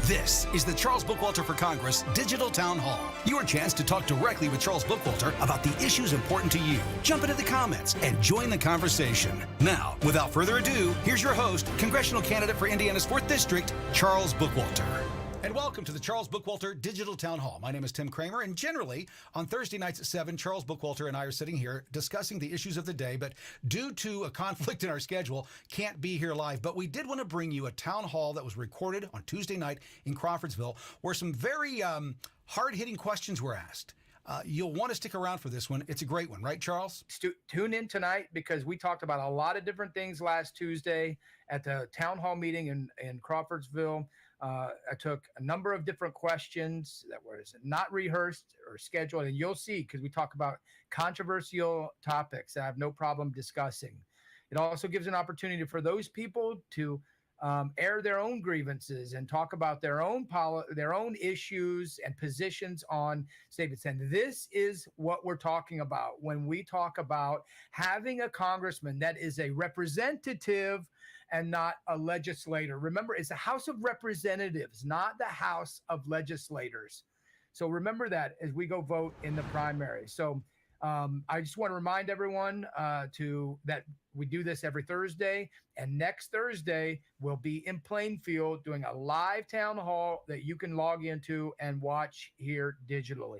This is the Charles Bookwalter for Congress Digital Town Hall. Your chance to talk directly with Charles Bookwalter about the issues important to you. Jump into the comments and join the conversation. Now, without further ado, here's your host, congressional candidate for Indiana's 4th District, Charles Bookwalter. And welcome to the Charles Bookwalter Digital Town Hall. My name is Tim Kramer, and generally, on Thursday nights at 7, Charles Bookwalter and I are sitting here discussing the issues of the day, but due to a conflict in our schedule, can't be here live. But we did want to bring you a town hall that was recorded on Tuesday night in Crawfordsville, where some very hard-hitting questions were asked. You'll want to stick around for this one. It's a great one, right, Charles? Tune in tonight because we talked about a lot of different things last Tuesday at the town hall meeting in Crawfordsville. I took a number of different questions that were not rehearsed or scheduled, and you'll see because we talk about controversial topics that I have no problem discussing. It also gives an opportunity for those people to air their own grievances and talk about their own issues and positions on statements. And this is what we're talking about when we talk about having a congressman that is a representative and not a legislator. Remember, it's the House of Representatives, not the House of Legislators. So remember that as we go vote in the primary. So I just want to remind everyone that we do this every Thursday, and next Thursday we'll be in Plainfield doing a live town hall that you can log into and watch here digitally.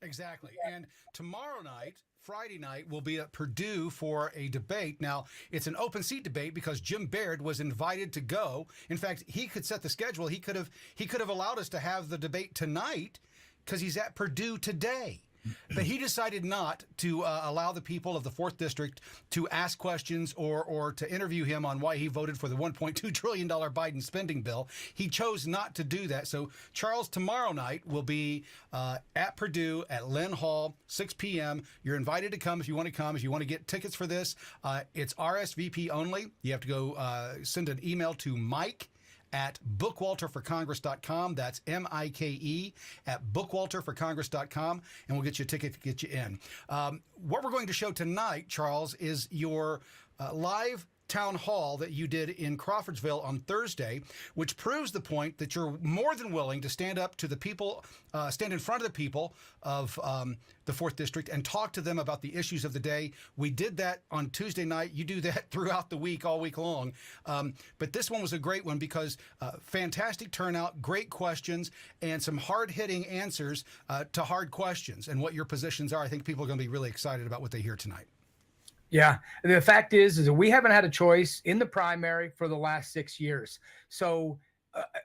Exactly. And tomorrow night, Friday night, we'll be at Purdue for a debate. Now, it's an open seat debate because Jim Baird was invited to go. In fact, he could set the schedule. He could have allowed us to have the debate tonight because he's at Purdue today. But he decided not to allow the people of the 4th District to ask questions or to interview him on why he voted for the $1.2 trillion Biden spending bill. He chose not to do that. So, Charles, tomorrow night will be at Purdue at Lynn Hall, 6 p.m. You're invited to come if you want to come. If you want to get tickets for this, it's RSVP only. You have to go send an email to Mike at bookwalterforcongress.com. That's MIKE at bookwalterforcongress.com, and we'll get you a ticket to get you in. What we're going to show tonight, Charles, is your live town hall that you did in Crawfordsville on Thursday, which proves the point that you're more than willing to stand up to the people, stand in front of the people of the 4th District and talk to them about the issues of the day. We did that on Tuesday night. You do that throughout the week, all week long. But this one was a great one because fantastic turnout, great questions, and some hard-hitting answers to hard questions and what your positions are. I think people are going to be really excited about what they hear tonight. Yeah. The fact is that we haven't had a choice in the primary for the last 6 years. So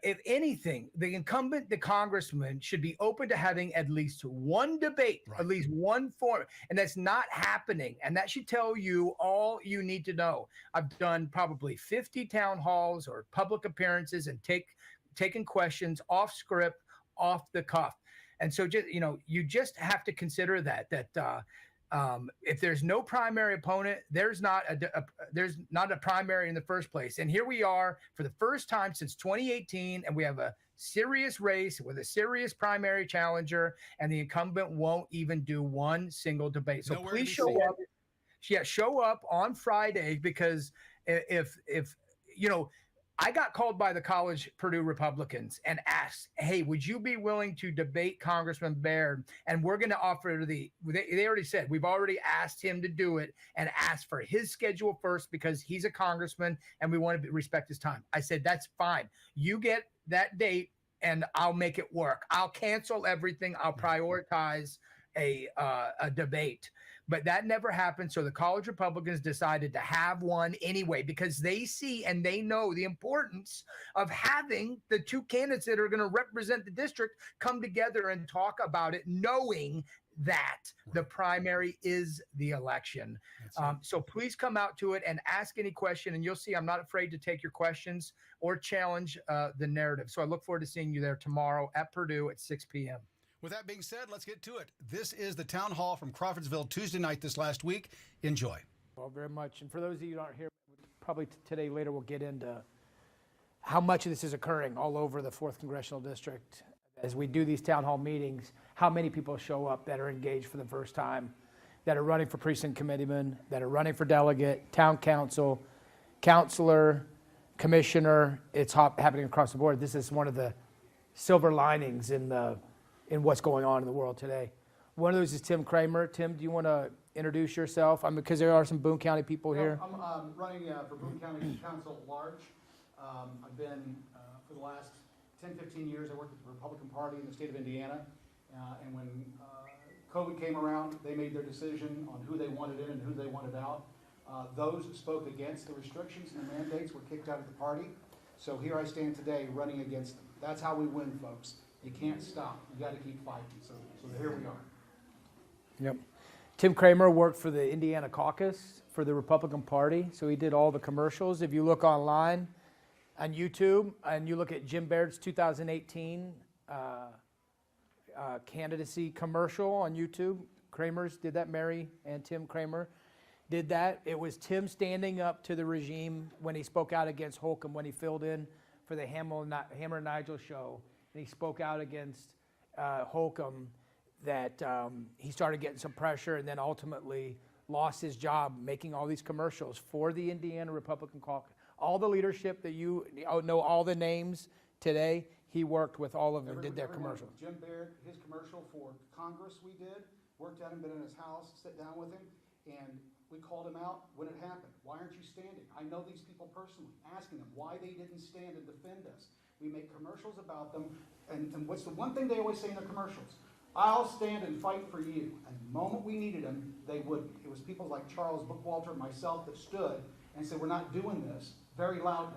if anything, the incumbent, the congressman, should be open to having at least one debate, right, at least one forum. And that's not happening. And that should tell you all you need to know. I've done probably 50 town halls or public appearances and taken questions off script, off the cuff. And so just, you just have to consider that if there's no primary opponent, there's not a primary in the first place. And here we are for the first time since 2018, and we have a serious race with a serious primary challenger, and the incumbent won't even do one single debate. So please show up. Yeah, show up on Friday because if I got called by the college Purdue Republicans and asked, hey, would you be willing to debate Congressman Baird? And we're going to offer they already said, we've already asked him to do it and asked for his schedule first because he's a congressman and we want to respect his time. I said, that's fine. You get that date and I'll make it work. I'll cancel everything. I'll prioritize a debate. But that never happened. So the college Republicans decided to have one anyway because they see and they know the importance of having the two candidates that are going to represent the district come together and talk about it, knowing that the primary is the election. So please come out to it and ask any question. And you'll see I'm not afraid to take your questions or challenge the narrative. So I look forward to seeing you there tomorrow at Purdue at 6 p.m. With that being said, let's get to it. This is the town hall from Crawfordsville Tuesday night this last week. Enjoy. Well, very much. And for those of you who aren't here, probably today later we'll get into how much of this is occurring all over the 4th Congressional District. As we do these town hall meetings, how many people show up that are engaged for the first time, that are running for precinct committeeman, that are running for delegate, town council, counselor, commissioner. It's happening across the board. This is one of the silver linings in what's going on in the world today. One of those is Tim Kramer. Tim, do you want to introduce yourself? Because there are some Boone County people here. I'm running for Boone County Council at large. I've been, for the last 10, 15 years, I worked with the Republican Party in the state of Indiana. And when COVID came around, they made their decision on who they wanted in and who they wanted out. Those who spoke against the restrictions and the mandates were kicked out of the party. So here I stand today running against them. That's how we win, folks. You can't stop. You got to keep fighting. So here we are. Yep. Tim Kramer worked for the Indiana caucus for the Republican Party, so he did all the commercials. If you look online on YouTube and you look at Jim Baird's 2018 candidacy commercial on YouTube, Kramer's did that. Mary and Tim Kramer did that. It was Tim standing up to the regime when he spoke out against Holcomb, when he filled in for the Hammer and Nigel show, and he spoke out against Holcomb, that he started getting some pressure and then ultimately lost his job making all these commercials for the Indiana Republican Caucus. All the leadership that you know, all the names today, he worked with all of them, did their commercials. Jim Baird, his commercial for Congress we did, worked at him, been in his house, sit down with him, and we called him out when it happened. Why aren't you standing? I know these people personally, asking them why they didn't stand and defend us. We make commercials about them, and what's the one thing they always say in their commercials? I'll stand and fight for you. And the moment we needed them, they wouldn't. It was people like Charles Bookwalter and myself that stood and said, we're not doing this, very loudly.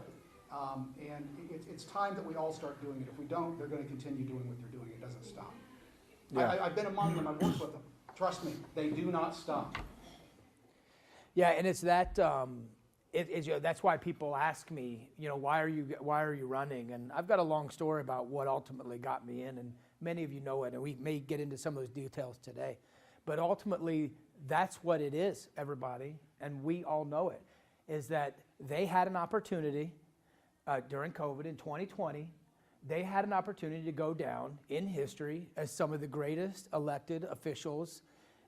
And it's time that we all start doing it. If we don't, they're going to continue doing what they're doing. It doesn't stop. Yeah. I've been among them. I've worked with them. Trust me, they do not stop. Yeah, and it's that. That's why people ask me, why are you running? And I've got a long story about what ultimately got me in, and many of you know it, and we may get into some of those details today. But ultimately, that's what it is, everybody, and we all know it, is that they had an opportunity during COVID in 2020. They had an opportunity to go down in history as some of the greatest elected officials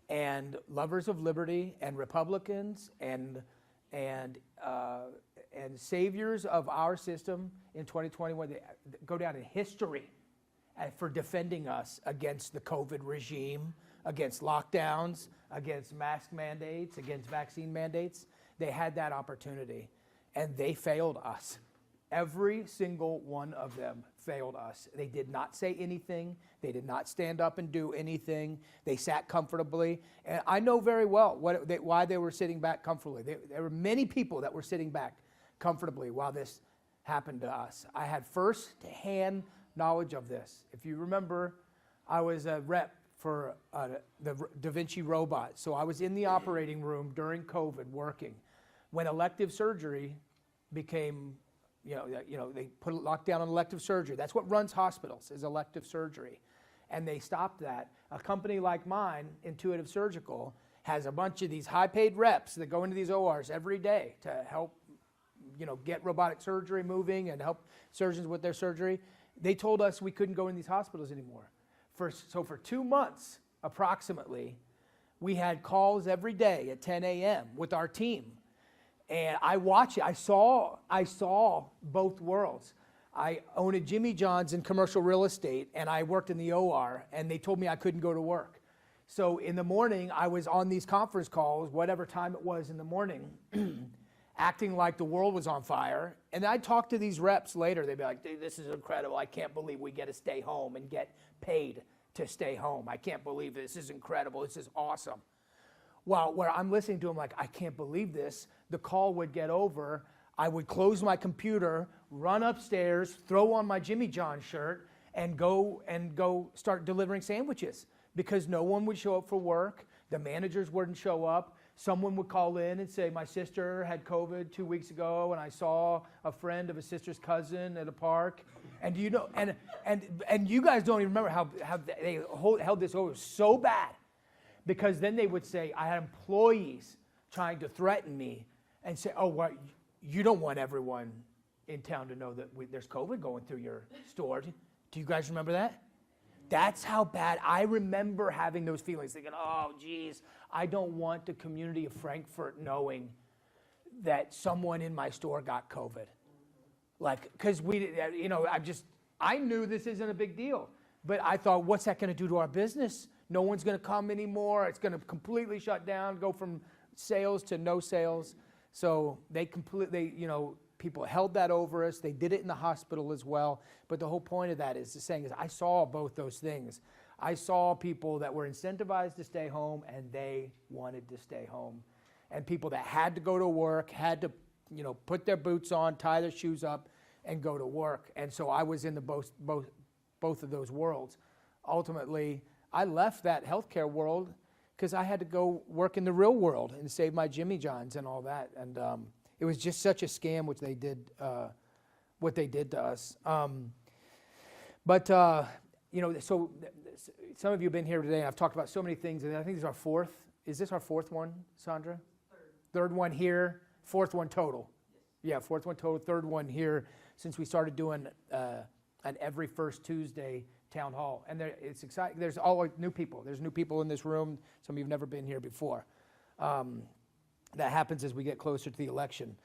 and lovers of liberty and Republicans and saviors of our system in 2021. They go down in history for defending us against the COVID regime, against lockdowns, against mask mandates, against vaccine mandates. They had that opportunity, and they failed us. Every single one of them failed us. They did not say anything. They did not stand up and do anything. They sat comfortably. And I know very well why they were sitting back comfortably. There were many people that were sitting back comfortably while this happened to us. I had first-hand knowledge of this. If you remember, I was a rep for the Da Vinci robot. So I was in the operating room during COVID working when elective surgery became, they put a lockdown on elective surgery. That's what runs hospitals, is elective surgery. And they stopped that. A company like mine, Intuitive Surgical, has a bunch of these high-paid reps that go into these ORs every day to help, get robotic surgery moving and help surgeons with their surgery. They told us we couldn't go in these hospitals anymore. So for 2 months, approximately, we had calls every day at 10 a.m. with our team. And I watched it. I saw both worlds. I owned a Jimmy John's in commercial real estate, and I worked in the OR, and they told me I couldn't go to work. So in the morning, I was on these conference calls, whatever time it was in the morning, acting like the world was on fire. And I'd talk to these reps later. They'd be like, dude, this is incredible. I can't believe we get to stay home and get paid to stay home. I can't believe this is incredible. This is awesome. Well, where I'm listening to them like, I can't believe this. The call would get over. I would close my computer, run upstairs, throw on my Jimmy John shirt, and go start delivering sandwiches because no one would show up for work. The managers wouldn't show up. Someone would call in and say, my sister had COVID 2 weeks ago, and I saw a friend of a sister's cousin at a park. And and you guys don't even remember how they held this over so bad, because then they would say, I had employees trying to threaten me and say, oh, what, you don't want everyone in town to know that there's COVID going through your store. Do you guys remember that? That's how bad. I remember having those feelings, thinking, oh, geez, I don't want the community of Frankfort knowing that someone in my store got COVID. Like, because I knew this isn't a big deal, but I thought, what's that going to do to our business? No one's going to come anymore. It's going to completely shut down, go from sales to no sales. So people held that over us. They did it in the hospital as well. But the whole point of that is I saw both those things. I saw people that were incentivized to stay home, and they wanted to stay home. And people that had to go to work, had to, put their boots on, tie their shoes up, and go to work. And so I was in the both of those worlds. Ultimately, I left that healthcare world because I had to go work in the real world and save my Jimmy Johns and all that. And it was just such a scam what they did to us. So some of you have been here today, and I've talked about so many things, and I think this is our fourth. Is this our fourth one, Sandra? Third one here, fourth one total. Yeah, fourth one total, third one here since we started doing an every first Tuesday town hall. And it's exciting. There's all new people. There's new people in this room. Some of you have never been here before. That happens as we get closer to the election.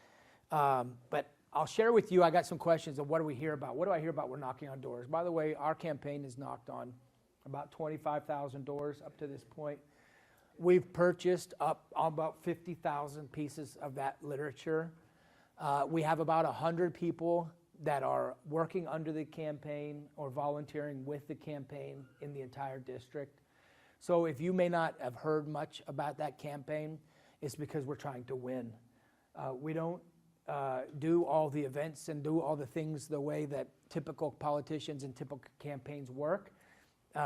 But I'll share with you, I got some questions of what do we hear about? What do I hear about we're knocking on doors? By the way, our campaign has knocked on about 25,000 doors up to this point. We've purchased up about 50,000 pieces of that literature. We have about 100 people that are working under the campaign or volunteering with the campaign in the entire district. So if you may not have heard much about that campaign, it's because we're trying to win. We don't do all the events and do all the things the way that typical politicians and typical campaigns work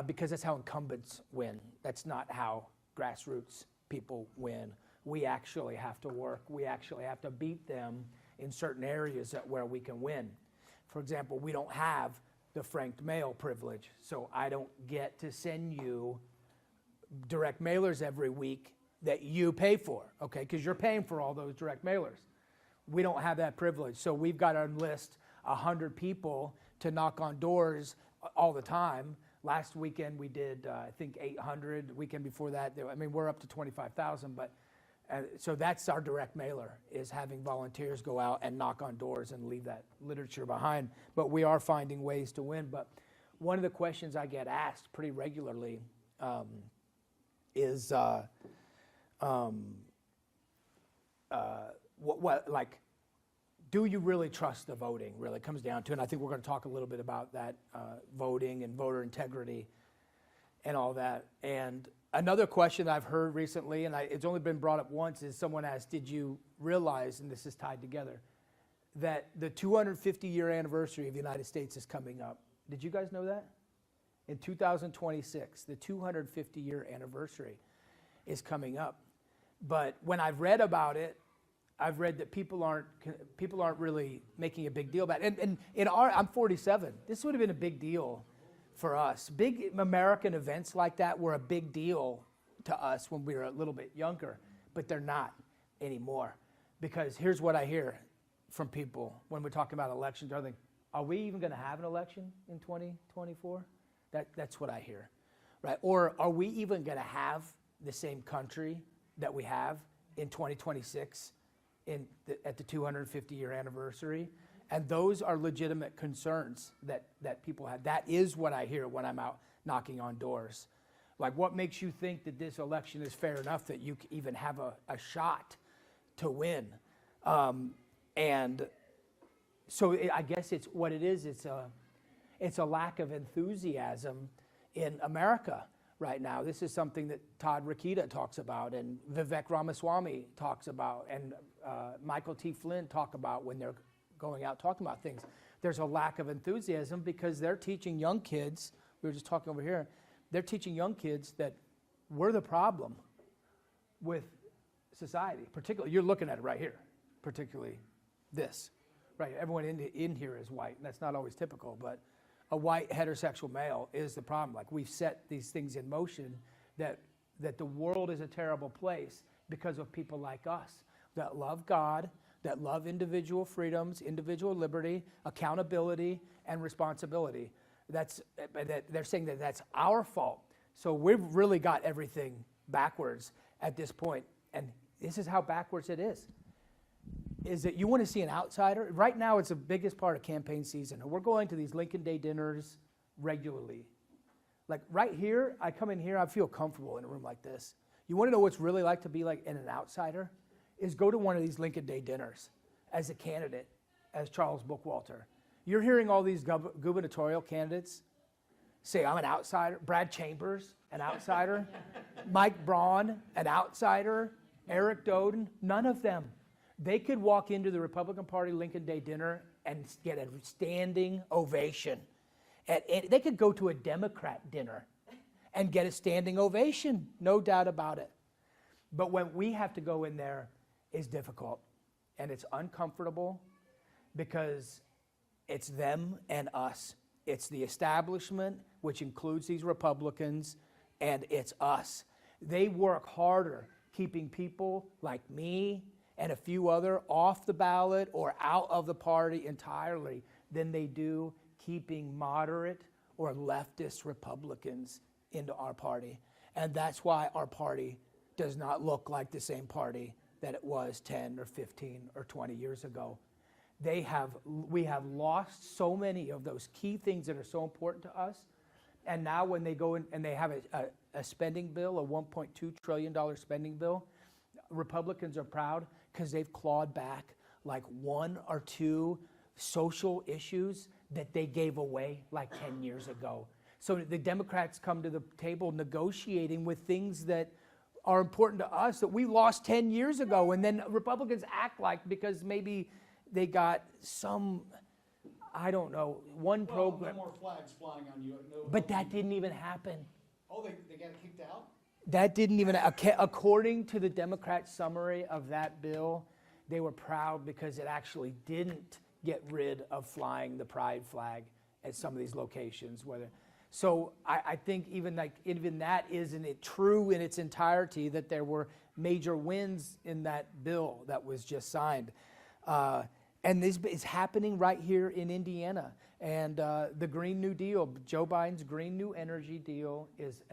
because that's how incumbents win. That's not how grassroots people win. We actually have to work. We actually have to beat them in certain areas where we can win. For example, we don't have the franked mail privilege, so I don't get to send you direct mailers every week that you pay for, okay, because you're paying for all those direct mailers. We don't have that privilege, so we've got to enlist 100 people to knock on doors all the time. Last weekend we did, I think, 800. The weekend before that, we're up to 25,000, but so that's our direct mailer, is having volunteers go out and knock on doors and leave that literature behind. But we are finding ways to win. But one of the questions I get asked pretty regularly is, do you really trust the voting? Really comes down to, and I think we're going to talk a little bit about that voting and voter integrity and all that. And another question I've heard recently, and it's only been brought up once, is someone asked, did you realize, and this is tied together, that the 250-year anniversary of the United States is coming up? Did you guys know that? In 2026, the 250-year anniversary is coming up. But when I've read about it, I've read that people aren't really making a big deal about it. And I'm 47. This would have been a big deal for us. Big American events like that were a big deal to us when we were a little bit younger, but they're not anymore. Because here's what I hear from people when we're talking about elections. Are we even going to have an election in 2024? That's what I hear, right? Or are we even going to have the same country that we have in 2026 at the 250-year anniversary? And those are legitimate concerns that people have. That is what I hear when I'm out knocking on doors. Like, what makes you think that this election is fair enough that you even have a shot to win? And so I guess it's what it is. It's a lack of enthusiasm in America right now. This is something that Todd Rokita talks about, and Vivek Ramaswamy talks about, and Michael T. Flynn talk about when they're going out talking about things. There's a lack of enthusiasm because they're teaching young kids, we were just talking over here, they're teaching young kids that we're the problem with society. Particularly, you're looking at it right here, particularly this, right? Everyone in here is white, and that's not always typical, but a white heterosexual male is the problem. Like, we've set these things in motion that the world is a terrible place because of people like us that love God, that love individual freedoms, individual liberty, accountability, and responsibility. They're saying that that's our fault. So we've really got everything backwards at this point. And this is how backwards it is. is that you want to see an outsider. Right now, it's the biggest part of campaign season. We're going to these Lincoln Day dinners regularly. Like right here, I come in here, I feel comfortable in a room like this. You want to know what's really like to be like an outsider? Is go to one of these Lincoln Day dinners as a candidate, as Charles Bookwalter. You're hearing all these gubernatorial candidates say, I'm an outsider. Brad Chambers, an outsider. Mike Braun, an outsider. Eric Doden, none of them. They could walk into the Republican Party Lincoln Day dinner and get a standing ovation. They could go to a Democrat dinner and get a standing ovation, no doubt about it. But when we have to go in there, it's difficult. And it's uncomfortable because it's them and us. It's the establishment, which includes these Republicans, and it's us. They work harder keeping people like me and a few other off the ballot or out of the party entirely than they do keeping moderate or leftist Republicans into our party. And that's why our party does not look like the same party that it was 10 or 15 or 20 years ago. We have lost so many of those key things that are so important to us. And now when they go in and they have a spending bill, a $1.2 trillion spending bill, Republicans are proud because they've clawed back like one or two social issues that they gave away like 10 years ago. So the Democrats come to the table negotiating with things that are important to us that we lost 10 years ago. And then Republicans act like because maybe they got some, I don't know, one program. No more flags flying on you. But that didn't even happen. Oh, they got kicked out? That didn't even, according to the Democrat summary of that bill, they were proud because it actually didn't get rid of flying the pride flag at some of these locations. So I think even that isn't it true in its entirety that there were major wins in that bill that was just signed. And this is happening right here in Indiana. And the Green New Deal, Joe Biden's Green New Energy Deal is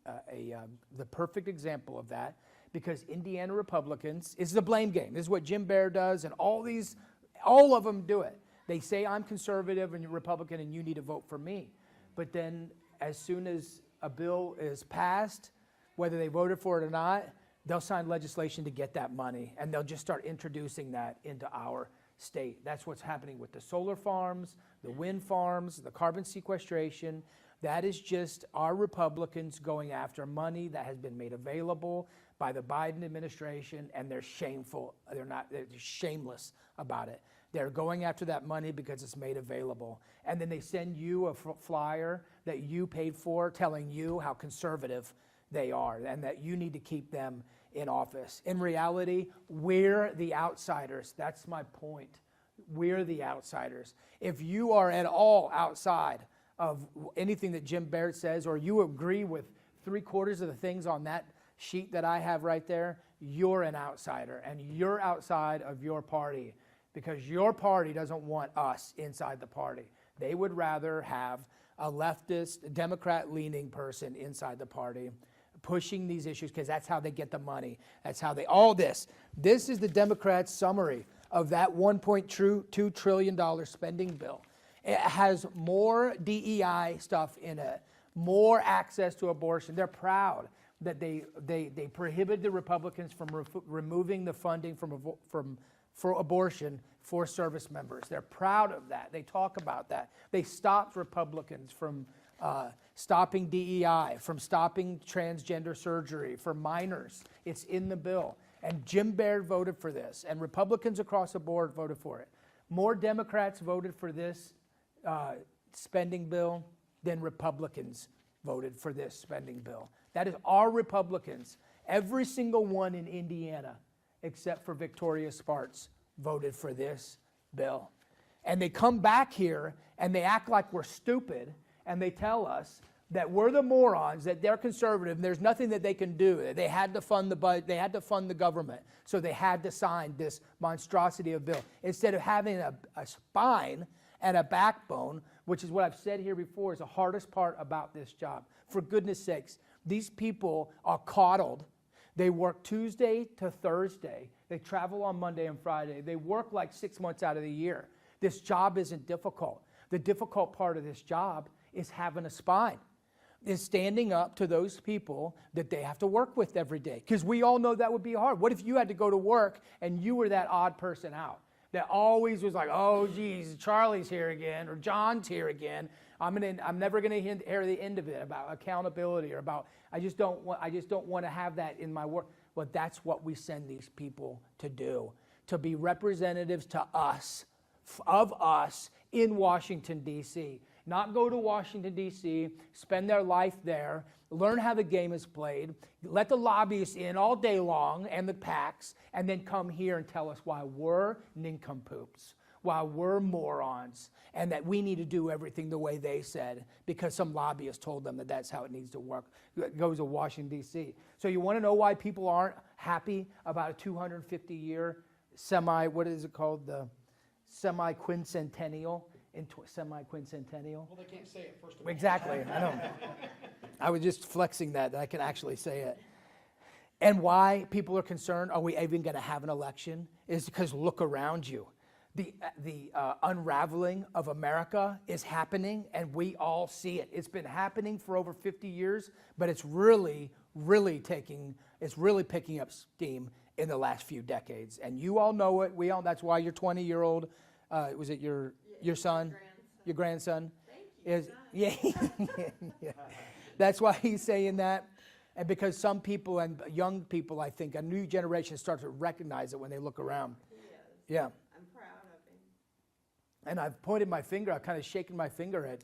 the perfect example of that, because Indiana Republicans, is the blame game. This is what Jim Baer does, and all of them do it. They say, I'm conservative and you're Republican and you need to vote for me. But then as soon as a bill is passed, whether they voted for it or not, they'll sign legislation to get that money, and they'll just start introducing that into our state. That's what's happening with the solar farms, the wind farms, the carbon sequestration. That is just our Republicans going after money that has been made available by the Biden administration, and they're shameful. They're shameless about it. They're going after that money because it's made available. And then they send you a flyer that you paid for telling you how conservative they are and that you need to keep them in office. In reality, we're the outsiders. That's my point. We're the outsiders. If you are at all outside of anything that Jim Baird says, or you agree with 3/4 of the things on that sheet that I have right there, you're an outsider, and you're outside of your party because your party doesn't want us inside the party. They would rather have a leftist, Democrat-leaning person inside the party pushing these issues because that's how they get the money. That's how this is the Democrats' summary of that $1.2 trillion spending bill. It has more DEI stuff in it, more access to abortion. They're proud that they prohibited the Republicans from removing the funding for abortion for service members. They're proud of that. They talk about that. They stopped Republicans from stopping DEI, from stopping transgender surgery for minors. It's in the bill. And Jim Baird voted for this, and Republicans across the board voted for it. More Democrats voted for this spending bill than Republicans voted for this spending bill. That is our Republicans. Every single one in Indiana, except for Victoria Sparks, voted for this bill. And they come back here and they act like we're stupid, and they tell us that we're the morons, that they're conservative, and there's nothing that they can do. They had to fund the budget, they had to fund the government, so they had to sign this monstrosity of bill. Instead of having a spine and a backbone, which is what I've said here before is the hardest part about this job. For goodness sakes, these people are coddled. They work Tuesday to Thursday. They travel on Monday and Friday. They work like 6 months out of the year. This job isn't difficult. The difficult part of this job is having a spine, is standing up to those people that they have to work with every day. Because we all know that would be hard. What if you had to go to work and you were that odd person out that always was like, oh, geez, Charlie's here again, or John's here again. I'm never gonna hear the end of it about accountability or about I just don't want to have that in my work. Well, that's what we send these people to do, to be representatives to us, of us in Washington, D.C. Not go to Washington, D.C., spend their life there, learn how the game is played, let the lobbyists in all day long and the PACs, and then come here and tell us why we're nincompoops, why we're morons, and that we need to do everything the way they said because some lobbyist told them that that's how it needs to work. It goes to Washington, D.C. So you want to know why people aren't happy about a 250-year what is it called? The semi-quincentennial? Semi-quincentennial? Well, they can't say it first of all. Exactly, I know. I was just flexing that I can actually say it. And why people are concerned, are we even going to have an election, is because look around you. The unraveling of America is happening, and we all see it. It's been happening for over 50 years, but it's really picking up steam in the last few decades. And you all know it. That's why your 20-year-old, was it your son? Your grandson? Thank you. Yeah. That's why he's saying that. And because some people and young people, I think, a new generation starts to recognize it when they look around. He is. Yeah. I'm proud of him. And I've pointed my finger, I've kind of shaken my finger at,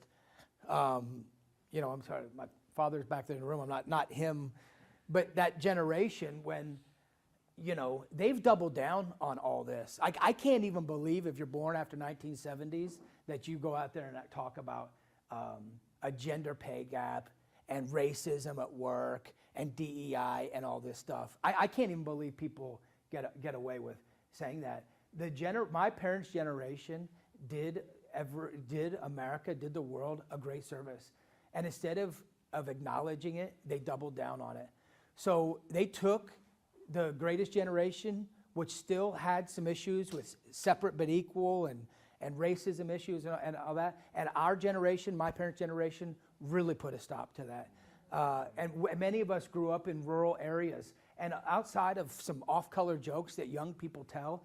I'm sorry, my father's back there in the room, I'm not him, but that generation when, they've doubled down on all this. I can't even believe if you're born after 1970s that you go out there and talk about a gender pay gap and racism at work and DEI and all this stuff. I can't even believe people get away with saying that. My parents' generation did America, did the world a great service. And instead of acknowledging it, they doubled down on it. So they took the greatest generation, which still had some issues with separate but equal and racism issues and all that. And our generation, my parents' generation, really put a stop to that. And many of us grew up in rural areas. And outside of some off-color jokes that young people tell,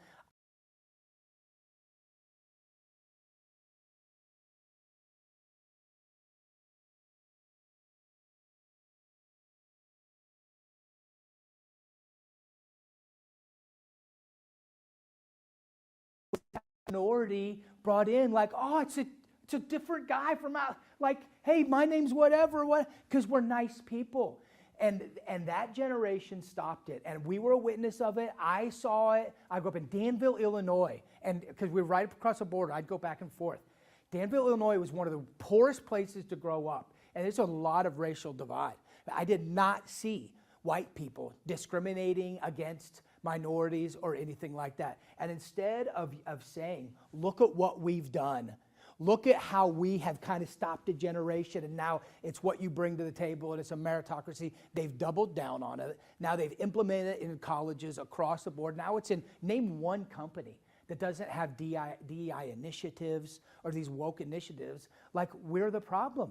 minority brought in like, oh, it's a different guy from out, like, hey, my name's whatever, because we're nice people. And that generation stopped it. And we were a witness of it. I saw it. I grew up in Danville, Illinois. And because we were right across the border, I'd go back and forth. Danville, Illinois was one of the poorest places to grow up. And there's a lot of racial divide. I did not see white people discriminating against minorities or anything like that. And instead of saying, look at what we've done, look at how we have kind of stopped a generation and now it's what you bring to the table and it's a meritocracy, they've doubled down on it. Now they've implemented it in colleges across the board. Now it's name one company that doesn't have DEI initiatives or these woke initiatives. Like, we're the problem.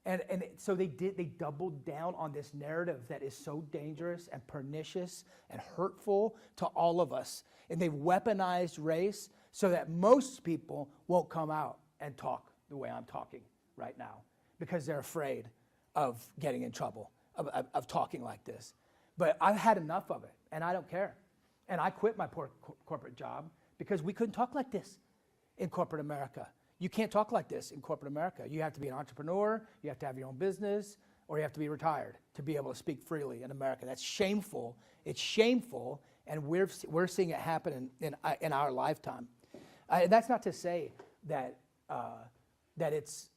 And so they doubled down on this narrative that is so dangerous and pernicious and hurtful to all of us. And they've weaponized race so that most people won't come out and talk the way I'm talking right now because they're afraid of getting in trouble, of talking like this. But I've had enough of it, and I don't care. And I quit my poor corporate job because we couldn't talk like this in corporate America. You can't talk like this in corporate America. You have to be an entrepreneur, you have to have your own business, or you have to be retired to be able to speak freely in America. That's shameful. It's shameful, and we're seeing it happen in our lifetime. That's not to say that it's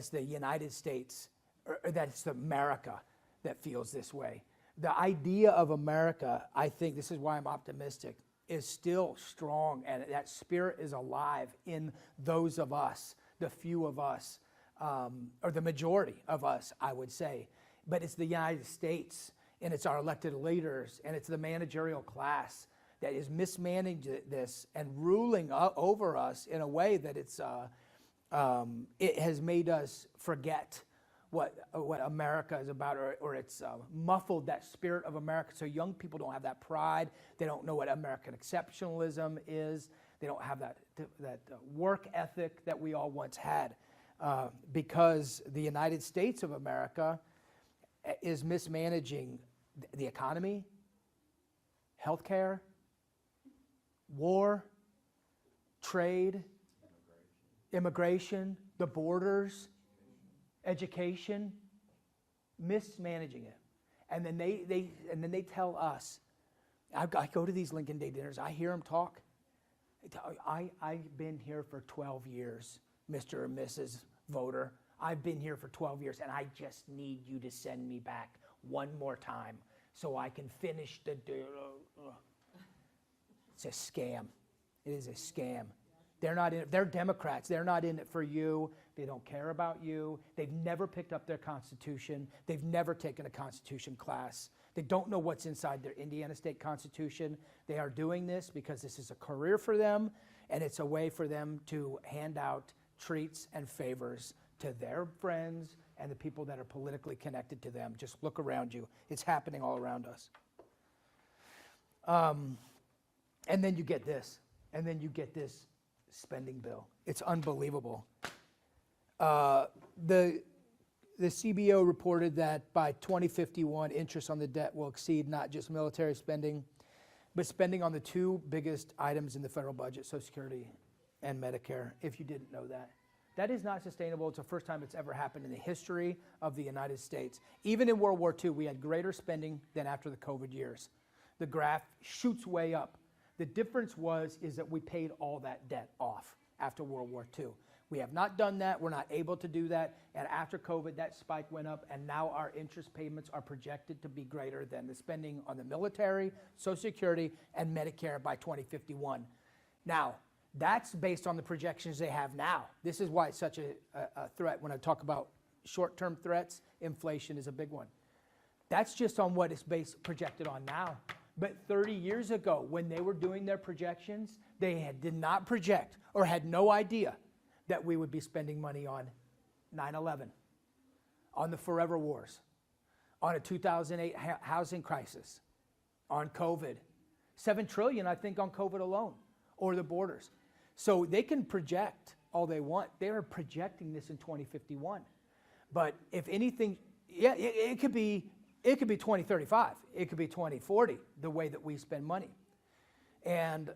the United States or that it's America that feels this way. The idea of America, I think, this is why I'm optimistic, is still strong, and that spirit is alive in those of us, the few of us, or the majority of us, I would say. But it's the United States and it's our elected leaders, and it's the managerial class that is mismanaging this and ruling over us in a way that it has made us forget what America is about, or it's muffled that spirit of America. So young people don't have that pride. They don't know what American exceptionalism is. They don't have that work ethic that we all once had, because the United States of America is mismanaging the economy, healthcare, war, trade, immigration, the borders, education, mismanaging it. And then they tell us, I go to these Lincoln Day dinners, I hear them talk. I've been here for 12 years, Mr. or Mrs. Voter. I've been here for 12 years, and I just need you to send me back one more time so I can finish the deal. It's a scam. It is a scam. They're not in it. They're Democrats. They're not in it for you. They don't care about you. They've never picked up their Constitution. They've never taken a Constitution class. They don't know what's inside their Indiana State Constitution. They are doing this because this is a career for them, and it's a way for them to hand out treats and favors to their friends and the people that are politically connected to them. Just look around you. It's happening all around us. And then you get this. And then you get this spending bill. It's unbelievable. The CBO reported that by 2051, interest on the debt will exceed not just military spending, but spending on the two biggest items in the federal budget, Social Security and Medicare, if you didn't know that. That is not sustainable. It's the first time it's ever happened in the history of the United States. Even in World War II, we had greater spending than after the COVID years. The graph shoots way up. The difference is that we paid all that debt off after World War II. We have not done that. We're not able to do that. And after COVID, that spike went up, and now our interest payments are projected to be greater than the spending on the military, Social Security, and Medicare by 2051. Now, that's based on the projections they have now. This is why it's such a threat. When I talk about short-term threats, inflation is a big one. That's just on what it's projected on now. But 30 years ago, when they were doing their projections, they did not project or had no idea that we would be spending money on 9/11, on the forever wars, on a 2008 housing crisis, on COVID. $7 trillion, I think, on COVID alone, or the borders. So they can project all they want. They are projecting this in 2051. But if anything, yeah, it could be 2035. It could be 2040, the way that we spend money. And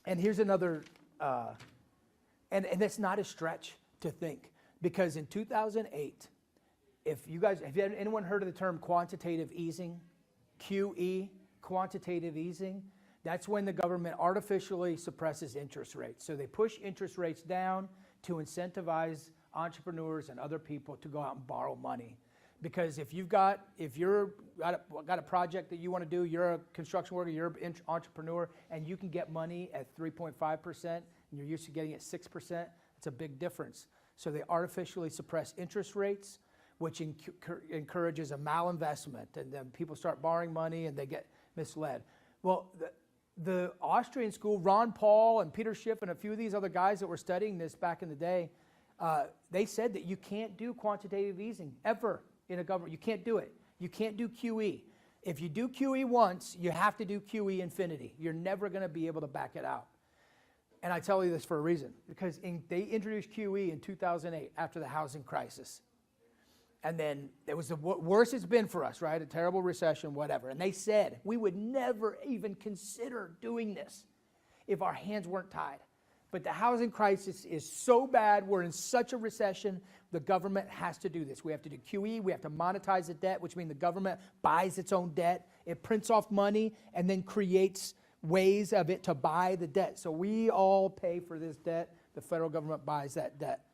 here's another, and that's not a stretch to think, because in 2008, have anyone heard of the term quantitative easing? QE, quantitative easing. That's when the government artificially suppresses interest rates. So they push interest rates down to incentivize entrepreneurs and other people to go out and borrow money. Because if you're got a project that you want to do, you're a construction worker, you're an entrepreneur, and you can get money at 3.5%, and you're used to getting it 6%, it's a big difference. So they artificially suppress interest rates, which encourages a malinvestment, and then people start borrowing money and they get misled. Well, the Austrian school, Ron Paul and Peter Schiff and a few of these other guys that were studying this back in the day, they said that you can't do quantitative easing ever in a government. You can't do it. You can't do QE. If you do QE once, you have to do QE infinity. You're never going to be able to back it out. And I tell you this for a reason, because they introduced QE in 2008 after the housing crisis. And then it was the worst it's been for us, right? A terrible recession, whatever. And they said we would never even consider doing this if our hands weren't tied. But the housing crisis is so bad, we're in such a recession, the government has to do this. We have to do QE, we have to monetize the debt, which means the government buys its own debt, it prints off money, and then creates ways of it to buy the debt. So we all pay for this debt, the federal government buys that debt.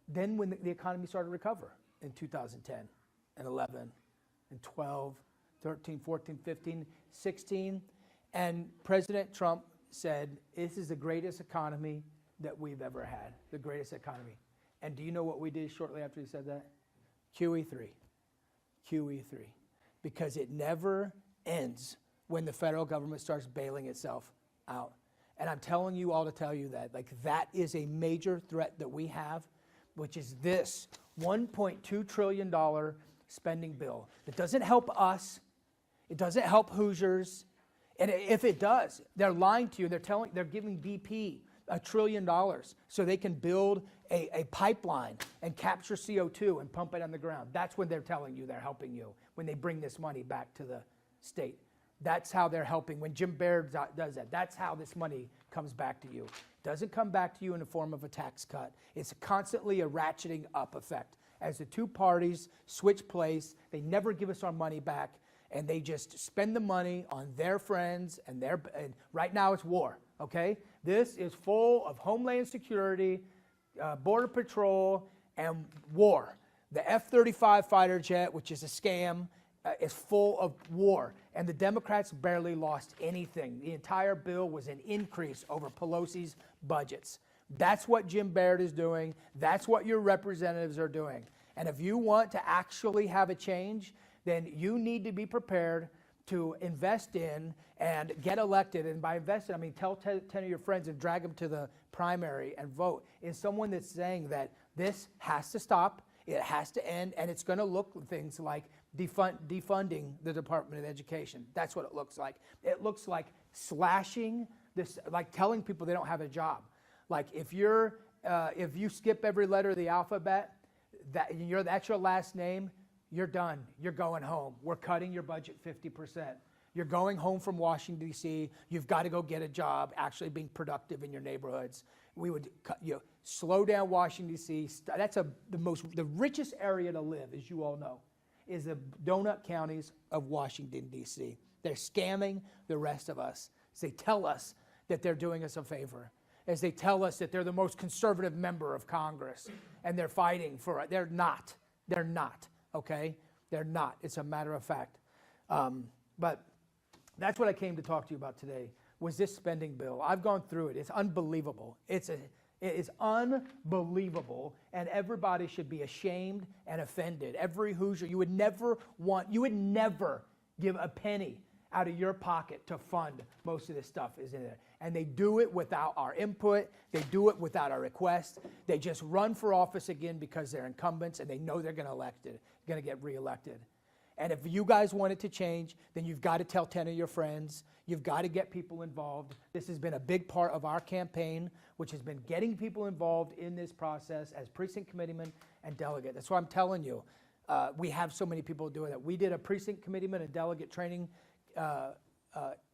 Then when the economy started to recover in 2010 and 11 and 12, 13, 14, 15, 16, and President Trump said, this is the greatest economy that we've ever had, the greatest economy. And do you know what we did shortly after he said that? QE3. QE3. because it never ends when the federal government starts bailing itself out. And I'm telling you all to tell you that, like, that is a major threat that we have, which is this $1.2 trillion spending bill. It doesn't help us. It doesn't help Hoosiers. And if it does, they're lying to you. They're giving BP $1 trillion so they can build a pipeline and capture CO2 and pump it on the ground. That's when they're telling you they're helping you, when they bring this money back to the state. That's how they're helping. When Jim Baird does that, that's how this money comes back to you. It doesn't come back to you in the form of a tax cut. It's constantly a ratcheting up effect. As the two parties switch place, they never give us our money back, and they just spend the money on their friends, and right now it's war, okay? This is full of Homeland Security, Border Patrol, and war. The F-35 fighter jet, which is a scam, is full of war. And the Democrats barely lost anything. The entire bill was an increase over Pelosi's budgets. That's what Jim Baird is doing. That's what your representatives are doing. And if you want to actually have a change, then you need to be prepared to invest in and get elected. And by investing, I mean tell 10 of your friends and drag them to the primary and vote. Is someone that's saying that this has to stop, it has to end, and it's going to look things like defunding the Department of Education. That's what it looks like. It looks like slashing this, like telling people they don't have a job. Like if you skip every letter of the alphabet, that's your last name, you're done. You're going home. We're cutting your budget 50%. You're going home from Washington, D.C. You've got to go get a job, actually being productive in your neighborhoods. We would slow down Washington, D.C. That's the richest area to live, as you all know, is the donut counties of Washington, D.C. They're scamming the rest of us. They tell us that they're doing us a favor, as they tell us that they're the most conservative member of Congress, and they're fighting for it. They're not. They're not, okay? They're not. It's a matter of fact. But that's what I came to talk to you about today, was this spending bill. I've gone through it. It's unbelievable. It is unbelievable, and everybody should be ashamed and offended. Every Hoosier, you would never give a penny out of your pocket to fund most of this stuff is in there. And they do it without our input. They do it without our request. They just run for office again because they're incumbents and they know they're going to get reelected. And if you guys want it to change, then you've got to tell 10 of your friends. You've got to get people involved. This has been a big part of our campaign, which has been getting people involved in this process as precinct committeemen and delegate. That's why I'm telling you, we have so many people doing that. We did a precinct committeeman and delegate training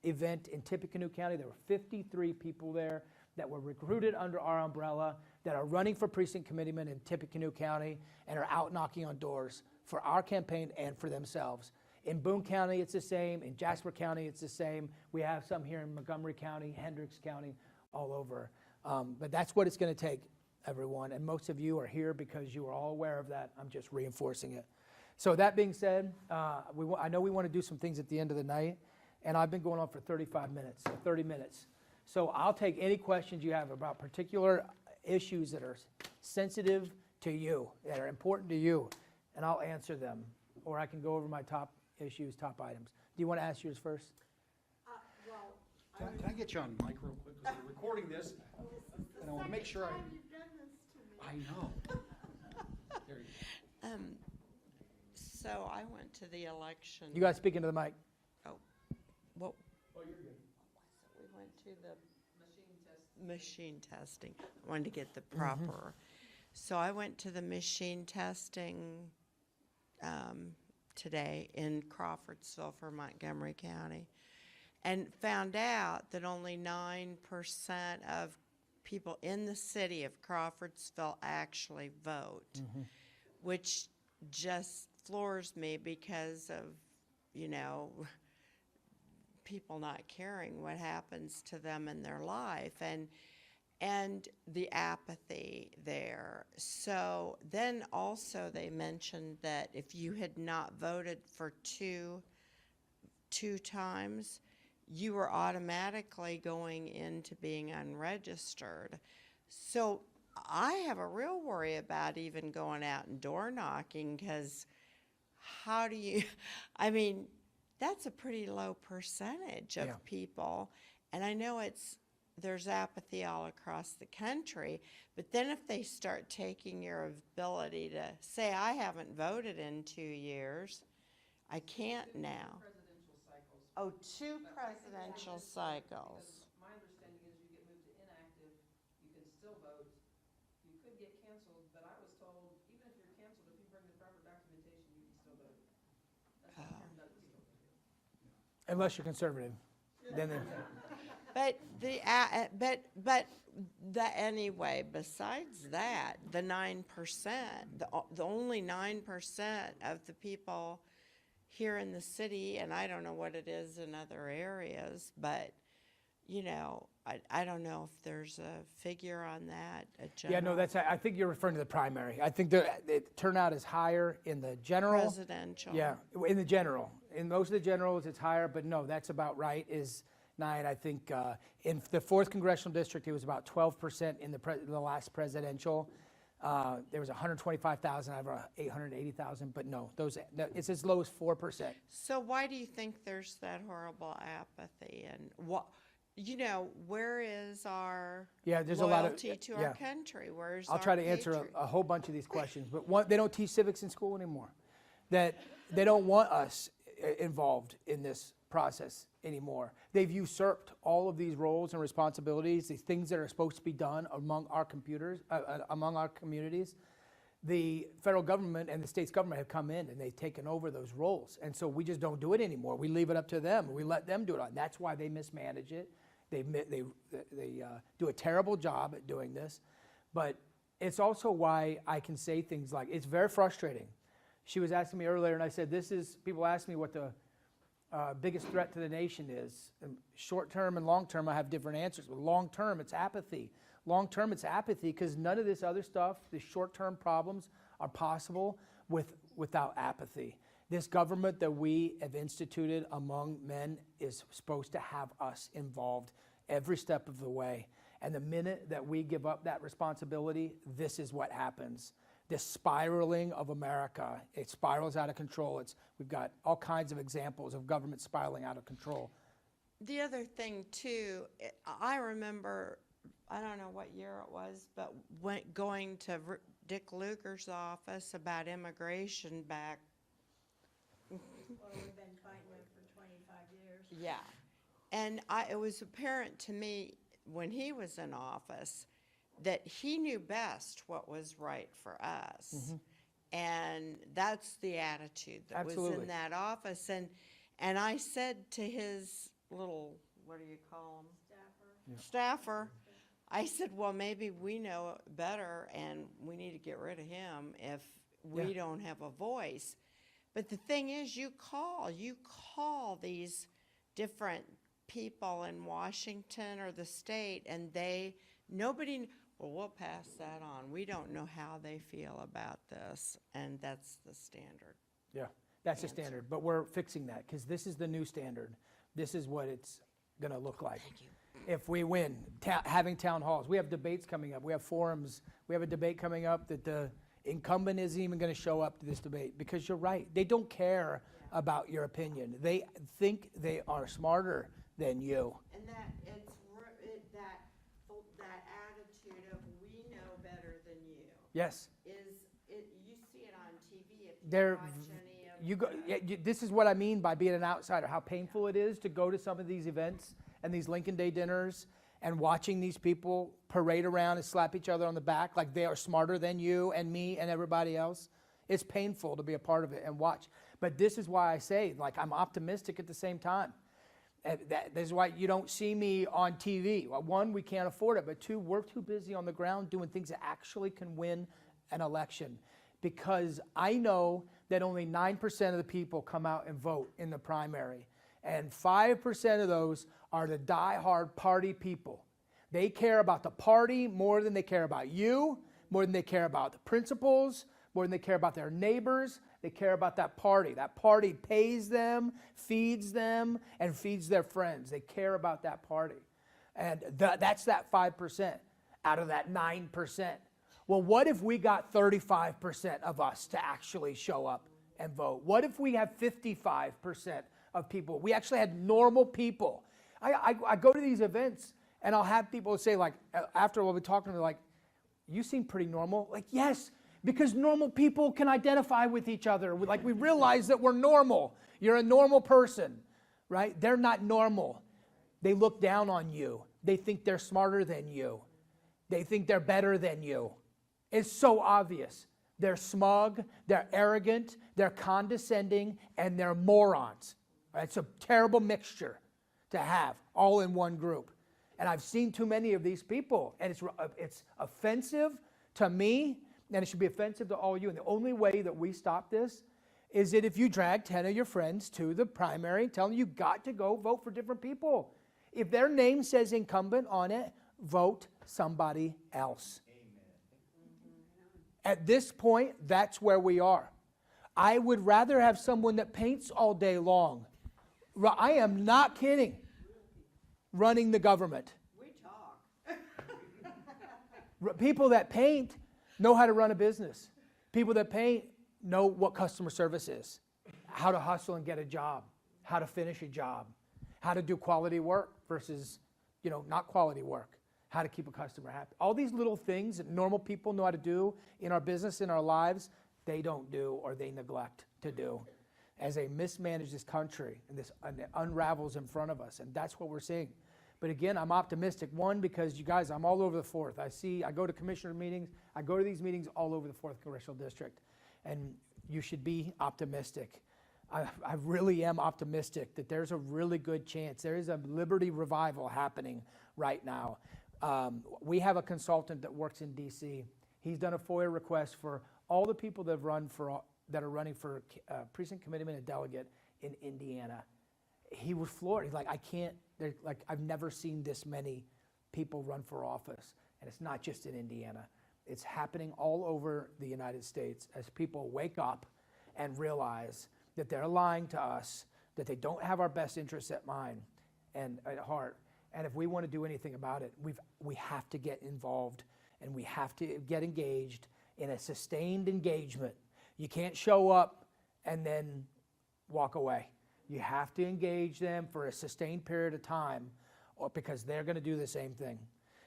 event in Tippecanoe County. There were 53 people there that were recruited under our umbrella that are running for precinct committeemen in Tippecanoe County and are out knocking on doors for our campaign and for themselves. In Boone County, it's the same. In Jasper County, it's the same. We have some here in Montgomery County, Hendricks County, all over. But that's what it's going to take, everyone. And most of you are here because you are all aware of that. I'm just reinforcing it. So that being said, I know we want to do some things at the end of the night, and I've been going on for 35 minutes, 30 minutes. So I'll take any questions you have about particular issues that are sensitive to you, that are important to you, and I'll answer them. Or I can go over my top issues, top items. Do you want to ask yours first? Can I get you on mic real quick? Because we're recording this, and I want to make sure I know. There you go. So I went to the election. You guys speak into the mic. Oh, well, Oh, you're good. we went to the machine testing. I wanted to get the proper. So I went to the machine testing today in Crawfordsville for Montgomery County, and found out that only 9% of people in the city of Crawfordsville actually vote, which just floors me because of, people not caring what happens to them in their life and the apathy there. So then also they mentioned that if you had not voted for two times, you were automatically going into being unregistered. So I have a real worry about even going out and door knocking, because how do you, I mean, that's a pretty low percentage of Yeah. people. And I know there's apathy all across the country, but then if they start taking your ability to say, I haven't voted in 2 years, I can't now. Presidential cycles. Oh, 2 presidential cycles. Because my understanding is you get moved to inactive, you can still vote. You could get canceled, but I was told, even if you're canceled, if you bring the proper documentation, you can still vote. That's what Karen Douglas told me. Unless you're conservative. Then But anyway, besides that, the 9%, the only 9% of the people here in the city, and I don't know what it is in other areas, but, you know, I don't know if there's a figure on that, a yeah, no, general I think you're referring to the primary. I think the turnout is higher in the general. presidential. Yeah, in the general. In most of the generals, it's higher, but no, that's about right, is 9. I think in the 4th Congressional District, it was about 12% in the last presidential. There was 125,000, over 880,000, but no, it's as low as 4%. So why do you think there's that horrible apathy? And what, you know, where is our Yeah, there's a lot of loyalty to yeah. our country? Where's I'll our try to answer patriot- a whole bunch of these questions, but one, they don't teach civics in school anymore. That they don't want us involved in this process anymore. They've usurped all of these roles and responsibilities, these things that are supposed to be done among our among our communities. The federal government and the state's government have come in and they've taken over those roles, and so we just don't do it anymore. We leave it up to them. We let them do it. And that's why they mismanage it. They do a terrible job at doing this, but it's also why I can say things like, it's very frustrating. She was asking me earlier, and I said, people ask me what the biggest threat to the nation is. Short term and long term, I have different answers. But long term, it's apathy. Long term, it's apathy because none of this other stuff, the short term problems, are possible without apathy. This government that we have instituted among men is supposed to have us involved every step of the way. And the minute that we give up that responsibility, this is what happens. This spiraling of America, it spirals out of control. We've got all kinds of examples of government spiraling out of control. The other thing too, I remember, I don't know what year it was, but going to Dick Lugar's office about immigration back. Well, we've been fighting it for 25 years. Yeah, and it was apparent to me when he was in office that he knew best what was right for us. Mm-hmm. And that's the attitude that was Absolutely. in that office. And I said to his little, what do you call him? Staffer. I said, well, maybe we know better and we need to get rid of him if we don't have a voice. But the thing is, you call these different people in Washington or the state, and nobody, well, we'll pass that on. We don't know how they feel about this, and that's the standard. Yeah, that's the standard. But we're fixing that because this is the new standard. This is what it's going to look like. Thank you. If we win, having town halls. We have debates coming up. We have forums. We have a debate coming up that the incumbent isn't even going to show up to this debate because you're right. They don't care about your opinion. They think they are smarter than you. And that attitude of we know better than you Yes. you see it on TV if you They're watch any of you go. This is what I mean by being an outsider. How painful it is to go to some of these events and these Lincoln Day dinners and watching these people parade around and slap each other on the back like they are smarter than you and me and everybody else. It's painful to be a part of it and watch. But this is why I say, like, I'm optimistic at the same time. And this is why you don't see me on TV. Well, one, we can't afford it, but two, we're too busy on the ground doing things that actually can win an election. Because I know that only 9% of the people come out and vote in the primary. And 5% of those are the die-hard party people. They care about the party more than they care about you, more than they care about the principals, more than they care about their neighbors. They care about that party. That party pays them, feeds them, and feeds their friends. They care about that party. And that's that 5% out of that 9%. Well, what if we got 35% of us to actually show up and vote? What if we have 55% of people? We actually had normal people. I go to these events and I'll have people say, like, after we'll be talking to me, like, you seem pretty normal. Like, yes, because normal people can identify with each other. Like, we realize that we're normal. You're a normal person, right? They're not normal. They look down on you. They think they're smarter than you. They think they're better than you. It's so obvious. They're smug, they're arrogant, they're condescending, and they're morons. Right? It's a terrible mixture to have all in one group. And I've seen too many of these people, and it's offensive to me, and it should be offensive to all you. And the only way that we stop this is that if you drag 10 of your friends to the primary, tell them you got to go vote for different people. If their name says incumbent on it, vote somebody else. At this point, that's where we are. I would rather have someone that paints all day long. I am not kidding. Running the government. We talk. People that paint know how to run a business. People that paint know what customer service is, how to hustle and get a job, how to finish a job, how to do quality work versus, not quality work, how to keep a customer happy. All these little things that normal people know how to do in our business, in our lives, they don't do or they neglect to do. As they mismanage this country and it unravels in front of us, and that's what we're seeing. But again, I'm optimistic. One, because you guys, I'm all over the 4th. I go to commissioner meetings. I go to these meetings all over the 4th Congressional District. And you should be optimistic. I really am optimistic that there's a really good chance. There is a liberty revival happening right now. We have a consultant that works in D.C. He's done a FOIA request for all the people that are running for precinct committeeman and delegate in Indiana. He was floored. He's like, I've never seen this many people run for office. And it's not just in Indiana. It's happening all over the United States as people wake up and realize that they're lying to us, that they don't have our best interests at mind and at heart. And if we want to do anything about it, we have to get involved and we have to get engaged in a sustained engagement. You can't show up and then walk away. You have to engage them for a sustained period of time because they're going to do the same thing.